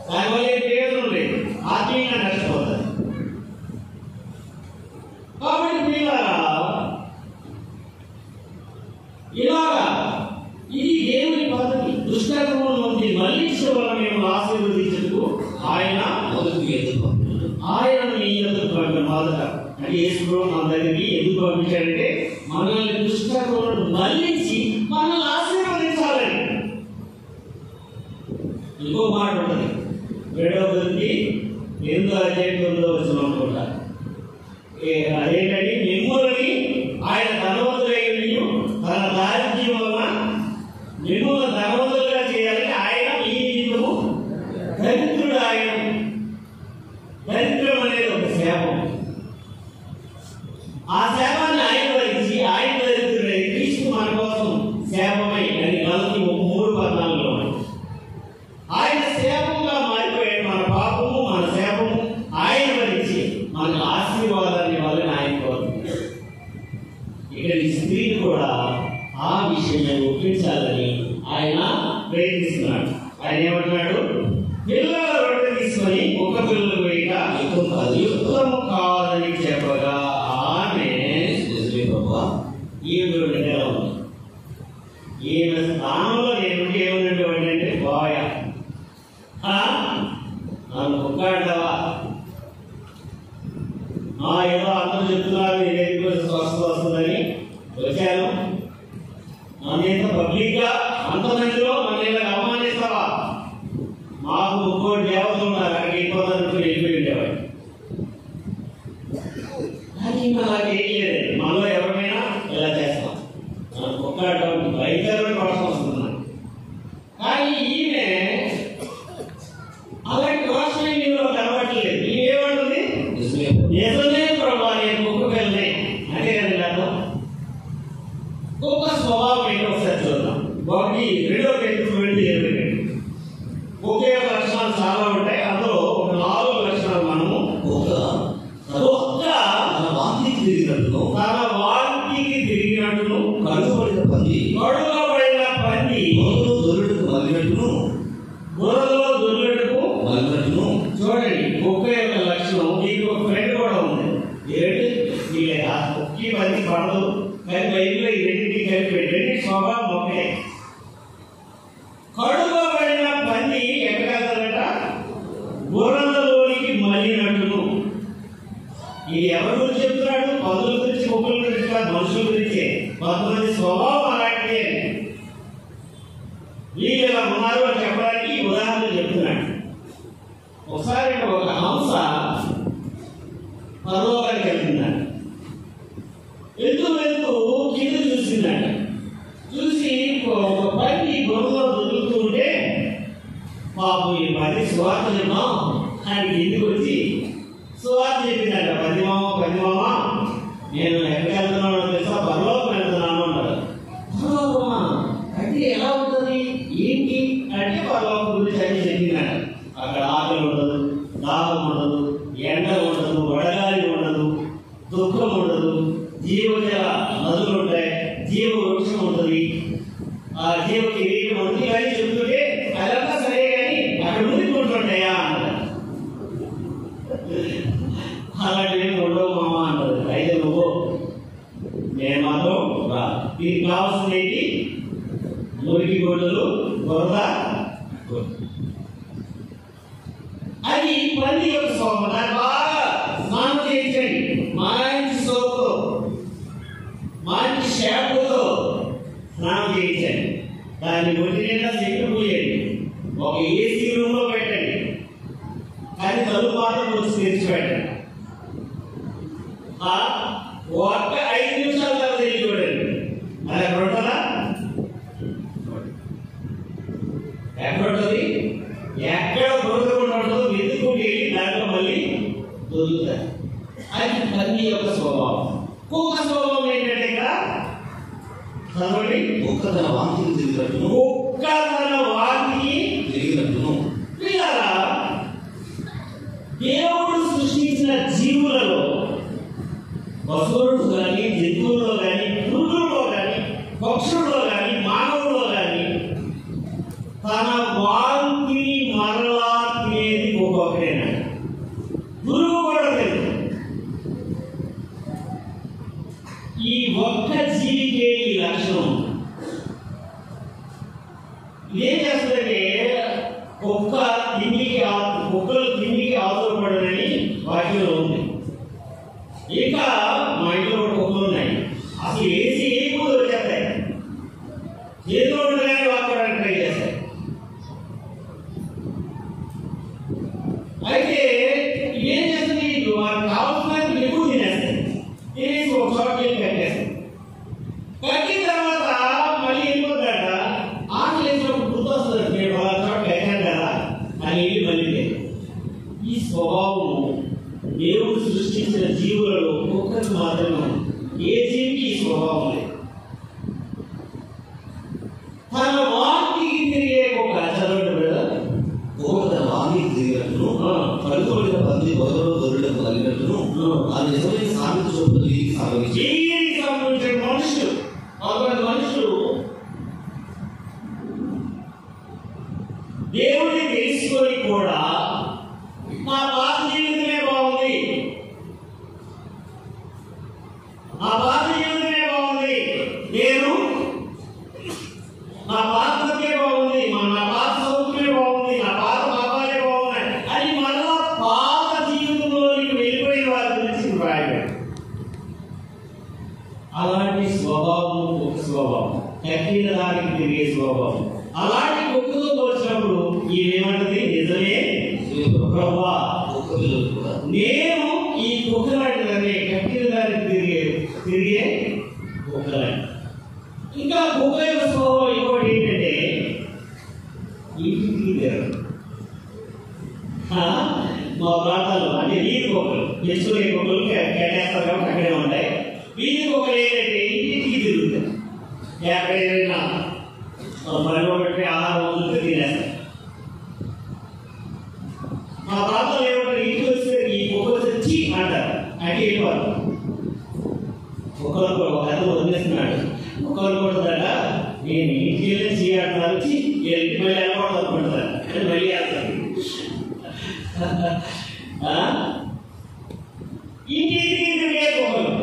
Speaker 1: దానివల్ల ఏం ప్రయోజనం లేదు, ఆత్మీయంగా నష్టపోతుంది. మొదట అంటే యేసు మన దగ్గరికి ఎందుకు పంపించాడంటే మనల్ని దుష్టత్వం మళ్ళించి మనల్ని ఆశీర్వదించాలని. ఇంకో మాట ఉంటుంది 7వ కొరింథీ 8:9 అనుకుంటా. అదేంటంటే మిమ్మల్ని ఆయన ధనవంతులైన తన దారిద్ర్యం వలన మిమ్మల్ని ధనవంతులుగా చేయాలని ఆయన మీ నిమిత్తము దరిద్రుడు. ఆయన దరిద్రం అనేది ఒక శాపం. ఆ శాపాన్ని ఆయన భరించి ఆయన దరిద్రుడై క్రీస్తు మన కోసం శాపమై అని గలతీ 3:14 ఆయన శాపంగా మారిపోయాడు. మన పాపము మన శాపము ఆయన భరించి మన ఆశీర్వాదాన్ని వలన ఆయన కోరుతుంది. ఇక్కడ ఈ స్త్రీని కూడా ఆ విషయమే ఒప్పించాలని ఆయన ప్రయత్నిస్తున్నాడు. ఆయన ఏమంటున్నాడు? పిల్లల రొట్టె తీసుకొని ఒక పిల్లలు వేయక యుక్తము కాదని చెప్పగా ఆమె ఈమె దగ్గర ఉంది. ఈమె స్థానంలో నేను ఏమన్నటువంటి అంటే బాయ నన్ను ఒక్కాడవా ఏదో అందరూ చెప్తున్నారు ఏదైతే స్వస్థ వస్తుందని వచ్చాను. నన్నేంత పబ్లిక్ గా అంతమందిలో నన్ను ఇలా అవమానిస్తావా? మాకు 3 దేవతలు ఉన్నారు, అక్కడికి వెళ్ళిపోతాను వెళ్ళిపోయి ఉండేవాడు. కానీ అలాగే ఏం లేదు. మనలో ఎవరైనా ఇలా చేస్తాం. మనకు ఒక్కడం భయంకరమైన కోసం వస్తున్నాం. కానీ ఈమె అలాంటి రోషం నీలో కనబడలేదు. ఏమంటుంది? నిజమే ప్రభా, నేను కుక్క పిల్లనే అంటే కదా. కుక్క స్వభావం ఏంటో ఒకసారి చూద్దాం. 1:2 ఒకే లక్షణాలు చాలా ఉంటాయి. అందులో ఒక 4 లక్షణాలు మనము తన వాంతికి తిరిగినట్టును కడుగబడిన పంది బురదలో దొరుకుటకు మలినట్టును. చూడండి, కుక్క యొక్క లక్షణం. మీకు ఒక ఫ్రెండ్ కూడా ఉంది. ఏంటి కుక్కి పంది పడదు, కానీ బైబిల్లో ఈ రెండింటికి కలిపి రెండింటి స్వభావం ఒకే. కడుగబడిన పంది ఎక్కడ వెళ్తారట? బురదలోనికి మలినట్టును. ఇది ఎవరి గురించి చెప్తున్నాడు? పందుల గురించి, కుక్కల గురించి కాదు, మనుషుల గురించే. కొంతమంది స్వభావం అలాంటిదే. వీళ్ళు ఇలా ఉన్నారు అని చెప్పడానికి ఉదాహరణ చెప్తున్నాడు. ఒకసారి ఒక హంస పరలోకానికి వెళ్తున్నాడు. వెళ్తూ కింద చూసిందట. చూసి ఒక పంది బురదలో దొరుకుతూ ఉంటే పాపం ఈ పంది సువార్త చెప్పాం ఆయన ఇంటికి వచ్చి సువార్త చెప్పిందట. పంది మామ నేను ఎక్కడికి వెళ్తున్నానో తెలుసా? పరలోకం వెళ్తున్నాను అన్నాడు. పరలోకమా అంటే ఎలా ఉంటుంది ఏంటి అంటే పరలోకం గురించి అని చెప్పిందట. అక్కడ ఆకలి ఉండదు, దాహం ఉండదు, ఎండ ఉండదు, వడగాలి ఉండదు, దుఃఖం ఉండదు, జీవజల నదులు ఉంటాయి, జీవ వృక్షం ఉంటుంది, ఆ జీవ కిరీటం ఉంటుంది. కానీ చెప్తుంటే అదంతా సరే కానీ అక్కడ మునిగిపోతుంటాయా అన్నారు. అలాంటివి ఉండవు మామ అన్నారు. అయితే నువ్వు నేను మాత్రం రా. దీనికి కావాల్సింది ఏంటి? మురికి గొడ్డలు, బురద. అది పంది యొక్క స్వభావం. దాన్ని బాగా స్నానం చేయించండి, మంచి సోపుతో మంచి షాంపూతో స్నానం చేయించండి. దాన్ని ఒంటి నిండా చెట్టు పూయండి, ఒక ఏసీ రూమ్ లో పెట్టండి, కానీ తలుపు మాత్రం వచ్చి తెరిచి పెట్టండి. ఒక్క 5 నిమిషాల తర్వాత వెళ్ళి చూడండి, అది ఎక్కడ ఉంటుందా? ఎక్కడ ఉంటుంది? ఎక్కడ దొరకకుండా ఉంటుందో వెతుకుంటూ వెళ్ళి దాంట్లో మళ్ళీ దొరుకుతాయి. అది పంది యొక్క స్వభావం. కుక్క స్వభావం ఏంటంటే ఇక్కడ చదవండి.
Speaker 2: కుక్క తన వాంతికి తిరిగినట్టును
Speaker 1: దేవుడు సృష్టించిన జీవులలో పశువులు కానీ, జంతువుల్లో కానీ, పురుగుల్లో కానీ, పక్షుల్లో కానీ, మానవుల్లో కానీ తన వాంతిని మరలా తినేది ఒక్కొక్కడేనా? పురుగు కూడా లేదు. ఈ ఒక్క జీవికే ఈ లక్షణం. ఏం చేస్తుందంటే కుక్కలు తిండికి ఆధారపడని వాక్యంలో ఉంది. ఇంకా మా ఇంట్లో కూడా కుక్కలు ఉన్నాయి. అసలు ఏసీ ఏమో వచ్చేస్తాయి, ఏదో ఉండగానే వాడుకోవడానికి ట్రై చేస్తాయి. అయితే ఏం చేస్తుంది, వారికి కావాల్సిన ఎక్కువ తినేస్తాయి. తినేసి ఒక చోట కట్టేస్తాయి. కట్టిన తర్వాత మళ్ళీ వెళ్ళిపోతాడ. ఆటలు వేసినప్పుడు గుర్తొస్తుంది, నేను వాళ్ళ చోట కట్టాను కదా అని వెళ్ళి మళ్ళీ. ఈ స్వభావం దేవుడు సృష్టించిన జీవులలో ఒక్కరికి మాత్రమే ఉంది. ఏ జీవికి ఈ స్వభావం లేదు. తన వాటికి తిరిగే ఒక చదవండి బ్రదర్.
Speaker 2: తన వాటికి తిరిగినట్టును పలుకుబడిన పంది బదులు దొరకడం కలిగినట్టును ఆ నిజమైన సామెత చొప్పున వీరికి
Speaker 1: సంబంధించిన మనుషులు కొంతమంది మనుషులు దేవుడిని తెలుసుకొని కూడా నా పాత జీవితమే బాగుంది, నా పాత జీవితమే బాగుంది, నేను నా పాత్రకే బాగుంది, నా పాత సౌఖ్యమే బాగుంది, నా పాత పాపాలే బాగున్నాయి అని మళ్ళా పాత జీవితంలోకి వెళ్ళిపోయిన వారి గురించి రాయడం. అలాంటి స్వభావం ఒక స్వభావం, కట్టిన దానికి తిరిగే స్వభావం. అలాంటి కుక్కతో పోల్చినప్పుడు ఏమంటది, నిజమే ప్రభువా, నేను ఈ కుక్కలాంటిదని కట్టిన దానికి తిరిగే కుక్కలాంటి. ఇంకా కుక్క యొక్క స్వభావం ఇంకోటి ఏంటంటే ఇంటికి తిరగదు. మా ప్రాంతాల్లో అంటే వీధి కుక్కలు, తెచ్చుకునే కుక్కలు కట్టేస్తారు కాబట్టి అక్కడే ఉంటాయి. వీధి కుక్కలు ఏంటంటే ఇంటికి తిరుగుతాయి. ఎక్కడైనా పనిలో పెట్టి ఆహారం వదులుతూ తినేస్తాయి. మా ప్రాంతంలో ఏమంటారు, ఇంటికి వస్తే ఈ కుక్కలు తెచ్చి అంటారు అంటే వెళ్ళిపోరు. కుక్కలు ఒక అతను వదిలేస్తున్నాడు, కుక్కలు కొడుతాడ, నేను ఇంటికి వెళ్ళి చేయాలంటారు, వచ్చి ఇంటికి మళ్ళీ వెళ్ళకూడదు అనుకుంటారు అంటే మళ్ళీ వెళ్తారు. ఇంటికి తిరిగే కుక్కలు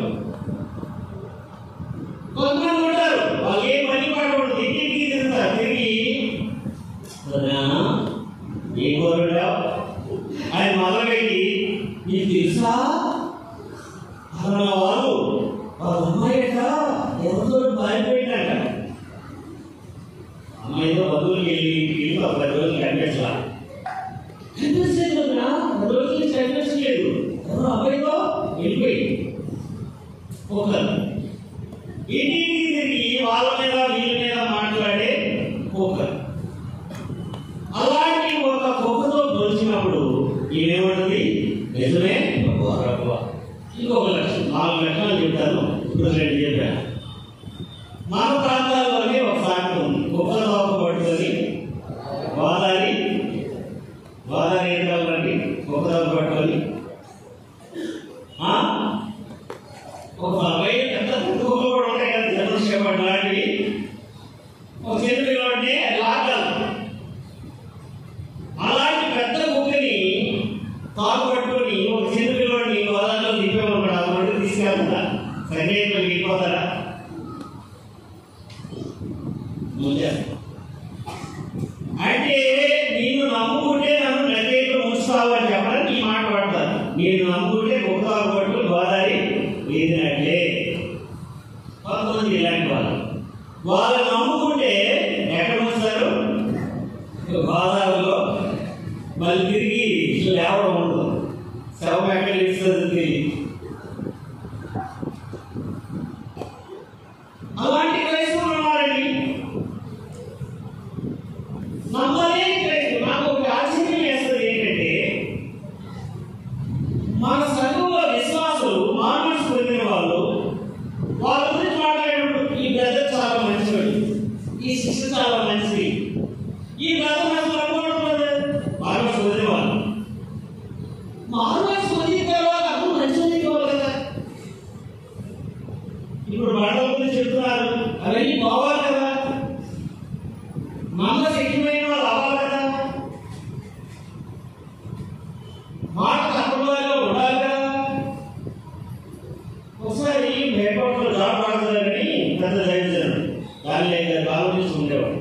Speaker 1: కొంతమంది ఉంటారు, వాళ్ళు ఏం పని పడకూడదు, ఇంటికి తిరుగుతారు. తిరిగి ఏ కోరుంటావు ఆయన మొదలుపెట్టి, నీకు తెలుసా అలా వాళ్ళు వాళ్ళ అమ్మాయి ఎవరితో బారిపోయిందంట. అమ్మాయితో బంధువులకి వెళ్ళి ఒక 10 రోజులు కనిపించలా, కనిపించలేదు, 10 రోజుల నుంచి కనిపించలేదు. ఎవరు అబ్బాయితో వెళ్ళిపోయి కుక్కలు ఇంటికి తిరిగి వాళ్ళ మీద వీళ్ళ మీద మాట్లాడే కుక్కలు. అలాంటి ఒక కుక్కతో పోల్చినప్పుడు ఏమేమంటుంది, నిజమే ప్రభువా. ఇంకొక లక్షణం, 4 లక్షణాలు చెప్తాను, ఇప్పుడు 2 చెప్పాను. మన ప్రాంతాల్లోనే ఒక సామెత ఉంది, కుక్కల తోక పట్టుకొని గోదావరి ఏంటండి, కుక్క తోక పట్టుకొని ఒక బయట పెద్ద కుక్కలు కూడా ఉంటాయి కదా, జనరల్ షెపర్డ్ లాంటివి. ఒక చెరువులో లాగాలి. అలాంటి పెద్ద కుక్కని తాకు పట్టుకొని ఒక చిన్న పిల్లవాడిని గోదావరిలో దింపేమనుకోండి, ఆ రోడ్డు తీసుకెళ్తా సరిగ్గా వెళ్ళిపోతారా? అంటే నేను నమ్ముకుంటే నన్ను నదిలో ముంచుతావు అని చెప్పడానికి ఈ మాట పడతారు. నేను నమ్ముకుంటే కుక్కలు పట్టు గోదావరి వేసినట్లే. కొంతమంది ఇలాంటి వాళ్ళు నమ్ముకుంటే ఎక్కడ ముంచుతారు, గోదావరిలో. మళ్ళీ తిరిగి లేవడం ఉండదు, శవం ఎక్కడ ఇస్తుంది తిరిగి. అలాంటి క్రైస్తవులు ఉన్నారండి, నమ్మలేని క్రైస్తవులు. నాకు ఒక ఆశ్చర్యం వేస్తుంది ఏంటంటే, మన సంఘంలో విశ్వాసులు మార్మల్స్ పొందిన వాళ్ళు వాళ్ళ గురించి మాట్లాడేటప్పుడు ఈ బ్రదర్ చాలా మంచివాడు, ఈ సిస్టర్ చాలా మంచిది, ఈ బ్రదర్ నాకు అనుకోవడం మార్మల్స్ పొందిన వాళ్ళు. మార్మల్స్ పొందిన తర్వాత అప్పుడు మంచిది కావాలి కదా. ఇప్పుడు వాళ్ళ గురించి చెప్తున్నారు, అవన్నీ పోవాలి కదా, నమ్మ శక్తిమైన వాళ్ళు అవ్వాలి కదా, మాట తప్పవారిలో ఉండాలి కదా. ఒకసారి మేటోట్లో జాబ్ ఆడుతున్నారని పెద్ద దైవజనుడు దాన్ని ఆలోచిస్తూ ఉండేవాడు.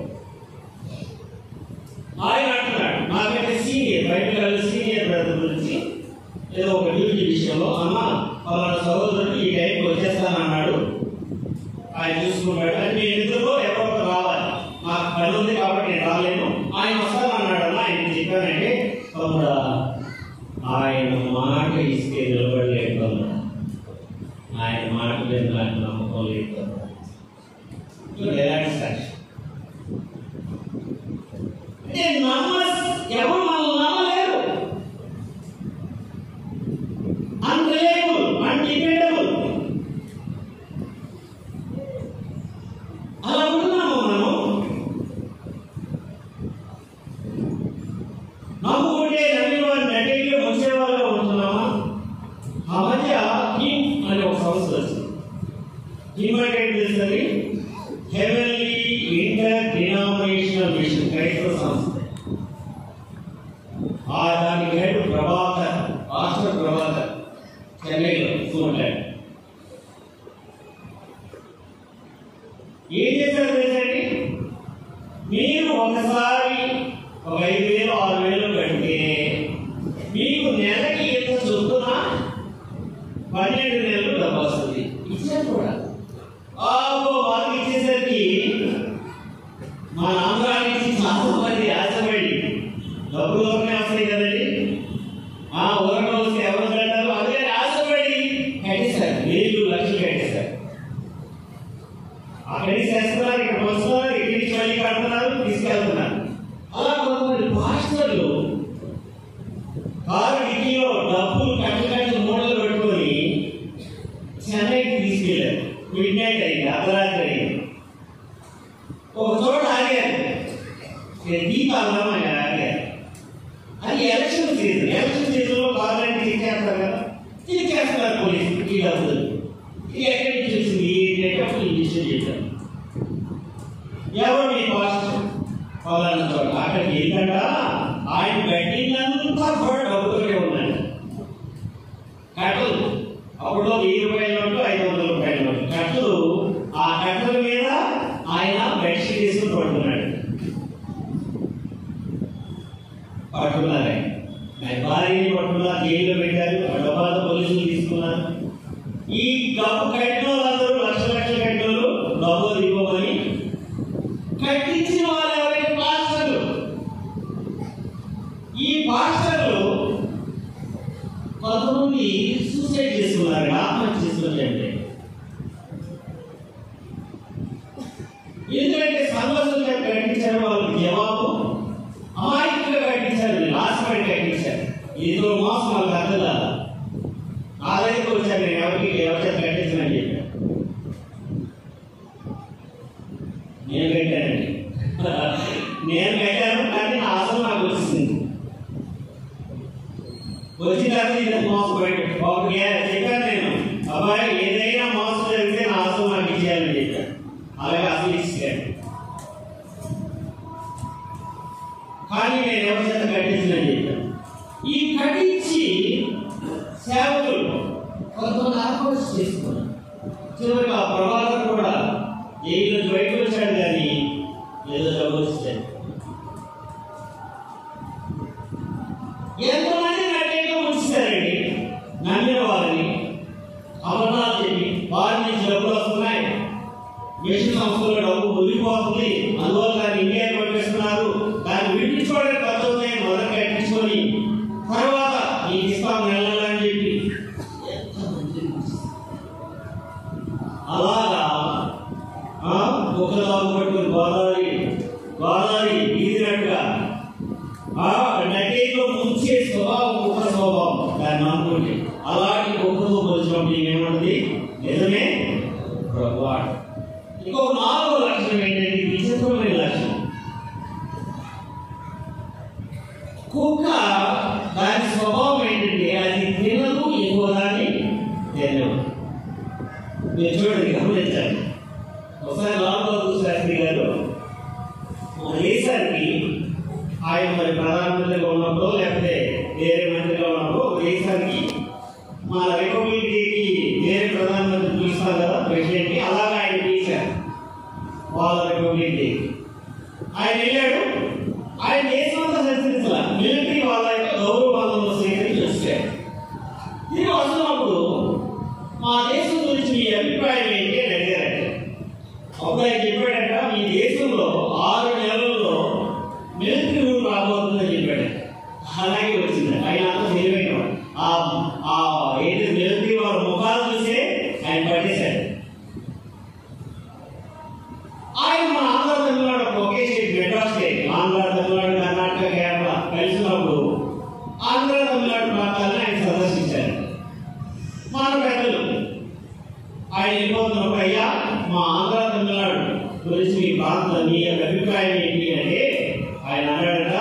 Speaker 1: ఆయన అంటున్నాడు, నాకంటే సీనియర్ బయట సీనియర్ బ్రదర్ గురించి ఏదో ఒక డ్యూటీ విషయంలో, అమ్మ వాళ్ళ సహోదరుడు ఈ టైంకి వచ్చేస్తానన్నాడు, ఆయన చూసుకున్నాడు. అంటే నేను ఎందుకో ఎవరో రావాలి, నాకు పని ఉంది కాబట్టి నేను రాలేను, ఆయన వస్తానన్నాడన్నా ఆయన చెప్పానంటే తమ్ముడా ఆయన మాట ఇస్తే నిలబడలేదు తమ్ముడు, ఆయన మాట మీద నాకు నమ్మకం లేదు తమ్ముడు. ఎలాంటి సాక్షి అంటే ఎవరు మనల్ని నమ్మలేరు, అన్రిలయబుల్, అన్డిపెండబుల్. అలా ఉంటున్నాము మనం. నమ్ముకుంటే నమ్మిన నటిగా ముంచేవాళ్ళగా ఉంటున్నామా? ఆ మధ్య హిమ్ అనే ఒక సంస్థ వచ్చింది. హిమ్ అంటే ఏంటి తెలుస్తుంది? హెవెన్లీ ఇంటర్ డినామినేషనల్ మిషన్, క్రైస్తవ సంస్థ. దానికి హెడ్ ప్రభాకర్, పాస్టర్ ప్రభాకర్, చెన్నైలో చూడండి. ఏం చేశారు తెలుసండి? మీరు ఒకసారి ఒక 5,000 6,000 కడితే మీకు నెలకి ఎంత చొప్పున 12 నెలలు డబ్బు వస్తుంది. ఇచ్చారు కూడా. వాళ్ళకి ఇచ్చేసరికి మా ఆంధ్రా నుంచి చాలా మంది ఆశపడి డబ్బులు ఎవరినే వస్తాయి కదండి, ఊరలో వస్తే ఎవరు కట్టారు, అందుకని ఆశపడి కట్టేశారు. 1,000 లక్షలు కట్టేశారు. అక్కడి నుంచి చేస్తున్నారు, ఇక్కడ వస్తున్నారు, ఇక్కడి నుంచి మళ్ళీ కడుతున్నారు, తీసుకెళ్తున్నారు. అలా కొంతమంది పాస్టర్లు కారు డిక్కీలో డబ్బులు కట్టకట్టు మూటలు పెట్టుకొని చెన్నైకి తీసుకెళ్లారు. మిడ్ నైట్ అయింది, అర్ధరాత్రి అయింది. ఒక చోట ఆగారు, దీపావళం అని ఆగారు. అది ఎలక్షన్ సీజన్. ఎలక్షన్ సీజన్లో కావాలంటే తిరిగేస్తారు కదా, తిరిగేస్తున్నారు పోలీసులు ఈ డబ్బులు. ఇది ఎక్కడి నుంచి వచ్చింది ఏంటంటే విషయం చెప్పారు. ఎవరు మీ పాస్టర్ పలానా చోట, అక్కడికి ఏంటంట ఆయన కట్టినంతా కూడా డబ్బుతోనే ఉన్నాడు. కట్టలు అప్పుడు 1,000 రూపాయల నోట్లు, 500 రూపాయల నోట్లు కట్టలు. ఆ కట్టల మీద ఆయన బెడ్షీట్ తీసుకుని పడుతున్నాడు. పట్టుకున్నారు, ఆయన భార్యని పట్టుకున్నారు, జైల్లో పెట్టారు. డబ్బాలతో పోలీసులు తీసుకున్నారు. ఈ డబ్బు కట్టిన వాళ్ళందరూ లక్షలు కట్టిన వాళ్ళు డబ్బులు ఇవ్వమని కట్టించిన వాళ్ళు ఎవరైతే పాస్టర్లు. ఈ పాస్టర్లు కొంతమంది సూసైడ్ చేసుకున్నారు, ఆత్మహత్య చేసుకున్నారంటే. ఎందుకంటే సంవత్సరం కట్టించారు, వాళ్ళకి జవాబు అమాయకంగా కట్టించారు, ఆశపడి కట్టించారు. ఇదిలో మోసం వాళ్ళకి అర్థం కాదు. నా దగ్గరికి వచ్చాను, నేను ఎవరికైనా కట్టించనని చెప్పాను. నేను కట్టానండి, నేను కట్టాను, కానీ నా ఆశ నాకు వచ్చింది. వచ్చిన తర్వాత ఇది మోసపోయాడు. చెప్పాను నేను, అబ్బాయి ఏదైనా మోసం జరిగితే నా ఆశ నాకు ఇచ్చేయాలని చెప్పాను. అలాగే అసలు ఇచ్చాడు. కానీ నేను ఎవరి చేత కట్టించనని చెప్పాను. ఈ కట్టించి సేవకులు కొంతమంది ఆత్మహత్య చేసుకున్నారు. చివరికి ఆ ప్రభాకర్ కూడా జైలు బయటకు వచ్చాడు, కానీ ఏదో డబ్బు వచ్చాడు. ఎంతమంది నటేగా ఉంచుతారండి నమ్మిన వాళ్ళని, అబద్ధాలు చెప్పి వారి నుంచి డబ్బులు వస్తున్నాయి, మిషన్ సంస్థలో డబ్బు మురిగిపోతుంది, అందువల్ల దాన్ని ఇండియా పట్టేస్తున్నారు, దాన్ని విడిపించుకోవడానికి ఖర్చు అవుతాయి, మొదలు కట్టించుకొని తర్వాత నీకు ఇస్తాం నెలని చెప్పి అలాగా ఒకదాన్ని పట్టుకుని గోదావరి ఈదినట్టుగా నటేలో ముంచే స్వభావం, ఒక స్వభావం దాన్ని నమ్ముకుంటే అలాంటి ఒక్కతో పోల్చినప్పుడు ఏమేమంటుంది? నిజమే ప్రభువాడు. ఇంకొక 4వ లక్షణం ఏంటంటే విచిత్రమైన లక్షణం. కుక్క దాని స్వభావం ఏంటంటే అది తినదు, ఎక్కువ దాన్ని తినదు. మీరు చూడండి, గమనించండి. ఒకసారి లాల్ బహదూర్ శాస్త్రి గారు మన దేశానికి, ఆయన మరి ప్రధానమంత్రిగా ఉన్నప్పుడు లేకపోతే వేరే మంత్రిగా ఉన్నప్పుడు ఒక దేశానికి మన రిపబ్లిక్ డేకి వేరే ప్రధానమంత్రి పిలుస్తారు కదా ప్రెసిడెంట్ని, అలాగే ఆయన పిలిచారు వాళ్ళ రిపబ్లిక్ డే. ఆయన వెళ్ళాడు, ఆయన దేశమంతా సంచరించాల, మిలిటరీ వాళ్ళ యొక్క గౌరవ భాగంలో స్వీకరించి వచ్చాడు. తిరిగి వస్తున్నప్పుడు మా దేశం గురించి మీ అభిప్రాయం ఏంటి అని అడిగారంట. అప్పుడు ఆయన చెప్పాడంట, మీ దేశంలో 6 నెలల్లో మిలిటరీ రూల్ రాబోతుందని చెప్పాడు. అలాగే వచ్చింది. ఆయన అంతా తెలివైన ఏంటి మిలిటరీ వాళ్ళ ముఖాలు చూసే ఆయన పట్టేశాడు. ఆయన మన ఆంధ్ర తమిళనాడు ఒకే స్టేట్, మెడ్రాస్ స్టేట్, ఆంధ్ర తమిళనాడు కర్ణాటక కేరళ కలిసినప్పుడు ఆంధ్ర తమిళనాడు ప్రాంతాలను ఆయన సందర్శించారు. మన పెద్దలు ఆయన వెళ్ళిపోతున్నప్పుడు, అయ్యా మా ఆంధ్ర తమిళనాడు గురించి మీ ప్రాంతం మీ యొక్క అభిప్రాయం ఏంటి అంటే ఆయన అన్నాడట,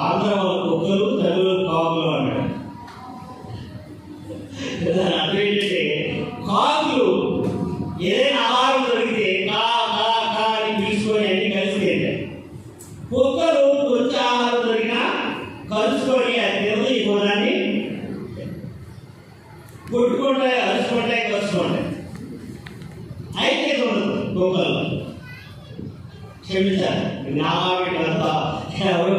Speaker 1: ఆంధ్ర వాళ్ళ కుక్కలు, తెలుగు కాకులు అన్నాడు. దాని అర్థం ఏంటంటే కాకులు ఏదైనా ఆహారం దొరికితే కా కా కా అని తీసుకొని అన్ని కలిసి తింటాయి. కుక్కలు కొంచెం ఆహారం దొరికినా కలుసుకొని అది తినదు, ఈ పొలాన్ని కొట్టుకుంటాయి, అరుచుకుంటాయి, కలుసుకుంటాయి. అయితే ఉండదు కుక్కలు. క్షమించాలి, నామావిడంతా ఎవరు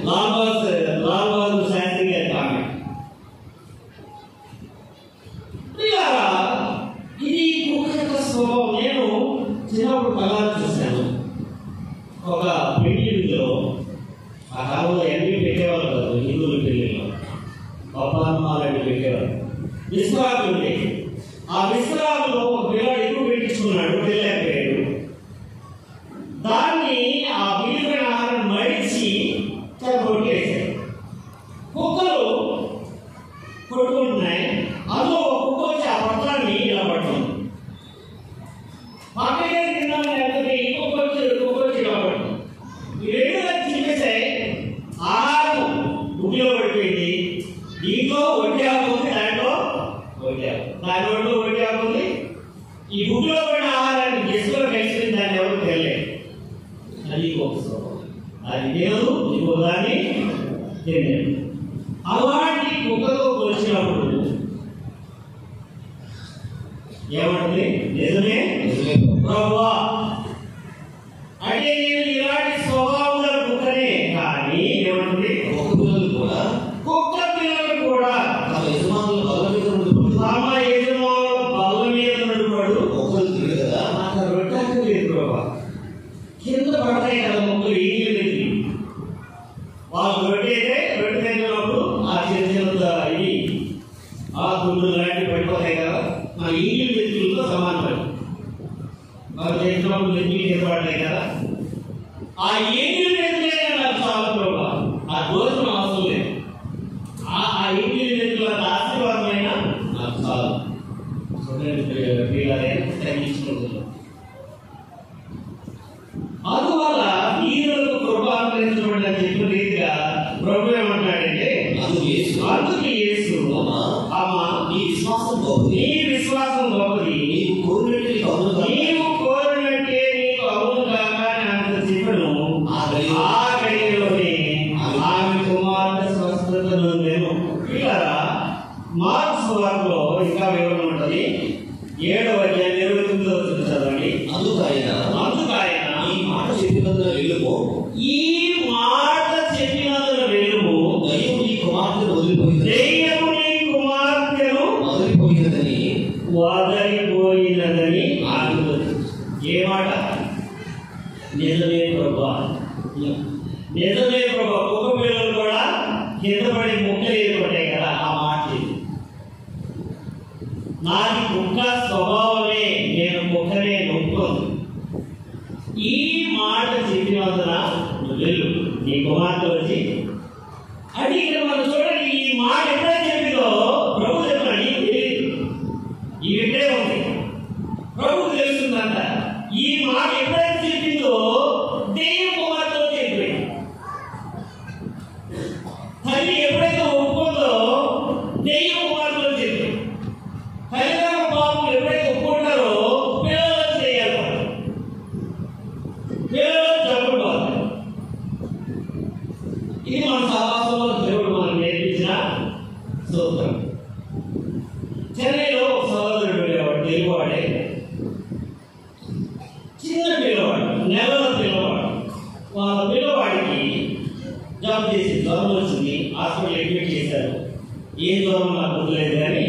Speaker 1: లాల్ బహదూర్ శాస్త్రి గారి కామెంట్. ఇది కుక్క యొక్క స్వభావం. నేను చిన్నప్పుడు కళలు చూశాను. ఒక పెళ్లిలో ఆ కాలంలో ఎన్ని పెట్టేవారు కాదు, హిందువుల పెళ్లిలో పప్పాన్నమాలని పెట్టేవారు. విశ్రాకులు ఉండేవి. ఆ విశ్రాకులో ఒక పిల్లాడు ఎక్కువ పెట్టించుకున్నాడు, పెళ్ళైపోయాడు. దాన్ని ఆ మిగిలిన ఆహారం మడిచి కొట్టేశాడు. కుక్కలు కొట్టుకుంటున్నాయి. అందులో ఒక కుక్క వచ్చి ఆ పత్రాన్ని ఇలా పడుతుంది. పక్కనే తిన్నామని లేకపోతే ఇంకొక వచ్చి ఇలా పడుతుంది. ఈ రెండు కలిసి చెప్పేసాయి. ఆహారం గుడ్లో పడిపోయింది. దీంట్లో వడ్డీ ఆకుంది, దాంట్లో దాని ఒడ్లో వడ్డీ ఆకుంది. ఈ గుడ్లో పడిన ఆహారాన్ని గెస్సులో కలిసి దాన్ని ఎవరు తెలియలేదు. అది ఒక స్వభావం. అది దేవుడు ఇంకో దాన్ని తెలియదు. అలాంటి కుక్కతో పోల్చినప్పుడు ఏమంటుంది? నిజమే ప్రభువా అంటే నేను ఇలాంటి స్వభావం గల కుక్కనే. కానీ ఏమంటుంది? కుక్క పిల్లలు కూడా తమ యజమానుల బల్ల మీద నడుపడు మొక్కలు తిరిగి కదా. నాకు రొట్టె లేదు ప్రభా, కింద పడతాయి కదా మొక్కలు, ఈగలు పెట్టి వాళ్ళు రొట్టె తింటున్నప్పుడు ఆ చిన్న చిన్న ఇది ఆ గుండు లాంటివి పడిపోతాయి కదా, మన ఈగిలి మెతుకులతో సమానపడి వాళ్ళు తింటున్నప్పుడు మెతుకులు కింద పడతాయి కదా. ఆ ఈగిలి మెతుకులే నాకు చాలా ప్రభా, ఆ దోషం అవసరం లేదు. ఆ ఈగిలి మెతుకుల ఆశీర్వాదమైన నాకు చాలు. తగ్గించుకుంటున్నాను. అందువల్ల వీరులకు కృప అనుగ్రహించబడిన చెప్పిన రీతిగా ప్రభు ఏమంటాడంటే, అందుకే యేసు అమ్మా నీ విశ్వాసం గొప్పది, నీవు కోరినట్టే నీకు అవును కాక అంత చెప్పను. ఆ గడిలోనే ఆమె కుమార్తె స్వస్థత నొందెను. పిల్లరా, మార్కు సువార్తలో ఇంకా వివరణ ఉంటుంది. 7వ అధ్యాయం 29వ వచనం చదవండి. అందుకు ఆయన ఈ మాట చెప్పినందున వెళ్ళుము, దయ్యము నీ కుమార్తెను వదిలిపోయినదని ఆగుతుంది. ఏ మాట? నిజమే ప్రభా, నిజమే ప్రభా. కుక్క పిల్లలు కూడా కింద పడి ముక్కలు ఏర్పడ్డాయి కదా, ఆ మాట నాది కుక్క స్వభావమే, నేను కుక్కనే నొప్పుకోను. ఈ మాట చెప్పినందున వెళ్ళు, నీ కుమార్తె వచ్చి అది. ఇక్కడ మనం చూడండి, ఈ మాట ఎప్పుడైతే చెప్పిందో ప్రభు చెప్పాడు, నీకు తెలియదు, ఇవి ఇక్కడే ఉంది. ప్రభు తెలుస్తుందంట. ఈ మాట ఎప్పుడైతే చెప్పిందో దెయ్యం కుమార్తె చెప్పిపోయింది. తల్లి ఎప్పుడైతే ఒప్పుకుందో దెయ్యం కుమార్తె చెప్పింది. తల్లిదండ్రుల పాపం ఎప్పుడైతే ఒప్పుకుంటారో పిల్లలు చేయాలి, పిల్లలు జబ్బుకోవాలి. ఇది మన సహవాసంలో దేవుడు మనకు నేర్పించిన సూత్రం. చెన్నైలో ఒక సహోదరుడు ఉండేవాడు, తెలుగువాడే, చిన్న పిల్లవాడు, నెలల పిల్లవాడు. వాళ్ళ పిల్లవాడికి జాబ్ చేసి జ్వరం వచ్చింది, హాస్పిటల్ అడ్మిట్ చేశారు. ఏ జ్వరం నాకు గుర్తులేదు కానీ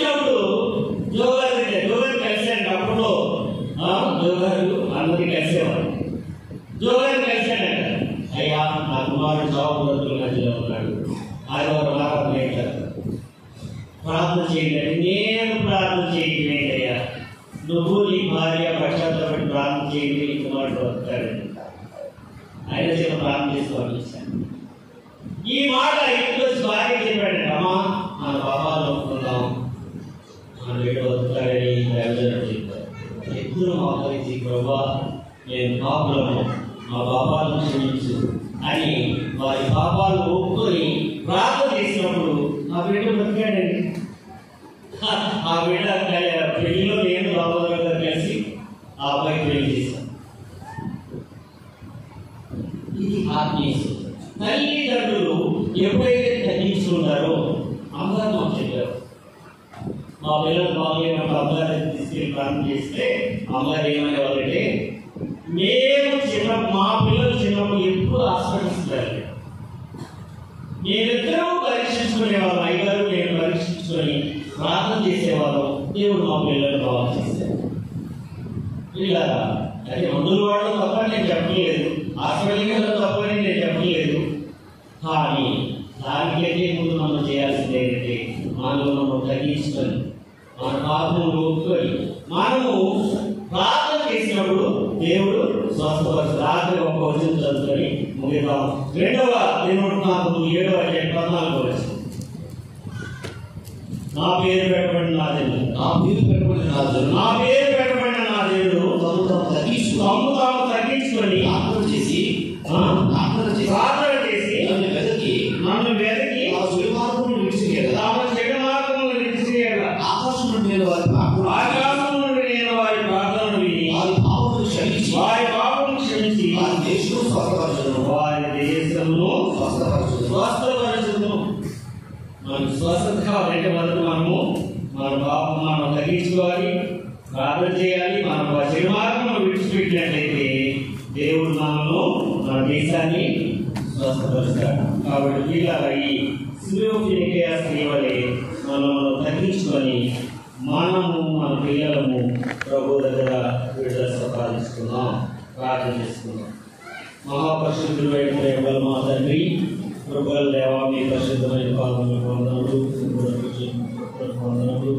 Speaker 1: వచ్చినప్పుడు జోగారు కలిసాడు. అప్పుడు జోగారు అందరినీ కలిసేవాడు. జోగారు కలిశాడంట, అయ్యా నా కుమారుడు జాబ్ బతుకుల మధ్యలో ఉన్నాడు, ఆదివారం ఆరాధన ఏంటారు, ప్రార్థన చేయండి. నేను ప్రార్థన చేయండి అయ్యా, నువ్వు నీ భార్య పశ్చాత్తపడి ప్రార్థన చేయండి, నీ కుమారుడు వస్తాడు. ఆయన చేత ప్రార్థన చేసి పంపించాను. ఈ మాట ఇంట్లో భార్య చెప్పాడంట, అమ్మా మన పాపాలు ఒప్పుకుందాం, మన వీడు వస్తాడని దైవజనుడు చెప్పారు. ఎప్పుడు మోకరించి ప్రభా నేను పాపులను, మా పాపాలను క్షమించు అని వారి పాపాలను ఒప్పుకొని ప్రార్థన చేసినప్పుడు ఆ బిడ్డ బతికాడండి. ఆ బిడ్డ పెళ్లిలో నేను బాబా కలిసి ఆ అబ్బాయి పెళ్లి చేశాను. ఇది ఆత్మీయ. తల్లిదండ్రులు ఎప్పుడైతే తగ్గించుకుంటారో అమ్మగారు మాకు చెప్పారు, మా పిల్లలు బాగలేనప్పుడు అమ్మగారు తీసుకెళ్ళి ప్రార్థన చేస్తే అమ్మగారు ఏమనేవాళ్ళంటే, మా పిల్లలు చిన్నప్పుడు ఎప్పుడు హాస్పిటల్స్ మేమిద్దరూ పరీక్షించుకునేవాళ్ళం, అయ్యగారు నేను పరీక్షించుకొని ప్రార్థన చేసేవాళ్ళం, దేవుడు మా పిల్లలు బాగా చేశారు. ఇలా అంటే మందులు వాడడం తప్పని నేను చెప్పలేదు, హాస్పిటల్ తప్పని నేను చెప్పలేదు. కానీ దానికైతే ముందు మనం చేయాల్సింది ఏంటంటే, మనము తగ్గించుకొని మన పాపములు ఒప్పుకొని మనము ప్రార్థన చేసినప్పుడు దేవుడు స్వస్థపరుచు. రాత్రి ఒక వచనం చదువుకొని ముగిద్దాం. 2వ దినవృత్తాంతము 7వ అధ్యాయం 14వ వచనం. నా పేరు పెట్టబడిన నా దేవుడు,
Speaker 2: నా పేరు పెట్టబడిన నా దేవుడు,
Speaker 1: నా పేరు పెట్టబడిన నా దేవుడు
Speaker 2: తమను తాము
Speaker 1: తగ్గించుకొని
Speaker 2: ప్రార్థన చేసి నన్ను వెదకి ఆ చెడు మార్గమును విడిచివేయగా ఆకాశం నుండి నేను వారి ప్రార్థనను విని వారి పాపమును క్షమించి వారి దేశమును
Speaker 1: స్వస్థపరచును. మనకు స్వస్థత కావాలంటే మనము మన పాపం మనం తగ్గించుకోవాలి, ప్రార్థన చేయాలి. మనం చెడు మార్గం విడిచిపెట్టినట్లయితే దేవుడు మనము మన దేశాన్ని స్వస్థపరుస్తాడు. కాబట్టి వీళ్ళ ఈ సిలోఫినికియా స్త్రీవలే మనం తగ్గించుకొని మనము మన పిల్లలము ప్రభు దగ్గర విడుదల సంపాదించుకుందాం, ప్రార్థన చేసుకుందాం. మహాపరిశుద్ధుడైన ప్రేమల మా తండ్రి, కృపల దేవా, మీ పరిశుద్ధమైన పాదములకు వందనములు, వందనములు.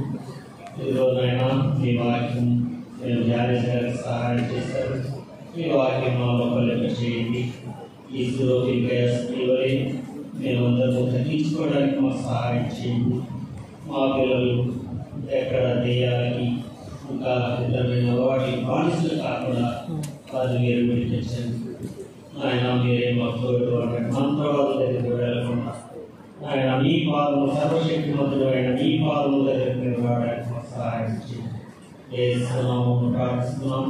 Speaker 1: ఈరోజైనా మీ వాక్యం మేము ధ్యానించడానికి సహాయం చేస్తారు. మీ వాక్యం మా లోపల చేయండి. ఈ సిలోఫినికియా స్త్రీవలే మేమందరూ తగ్గించుకోవడానికి మాకు సహాయం చేయండి. మా పిల్లలు ఎక్కడ దెయ్యాలకి ఇంకా ఇతరమైన వాటి బానిసలు కాకుండా వారిని మీరు విడిపించండి. ఆయన మీరే మాకు తోడు, మంత్రవాదుల దగ్గరికి వెళ్ళకుండా ఆయన మీ పాదము సర్వశక్తిమంతుడు అయిన మీ పాదము దగ్గరికి మీరు రావడానికి మాకు సహాయం చేయండి. ఏ స్థలము ప్రార్థిస్తున్నాం.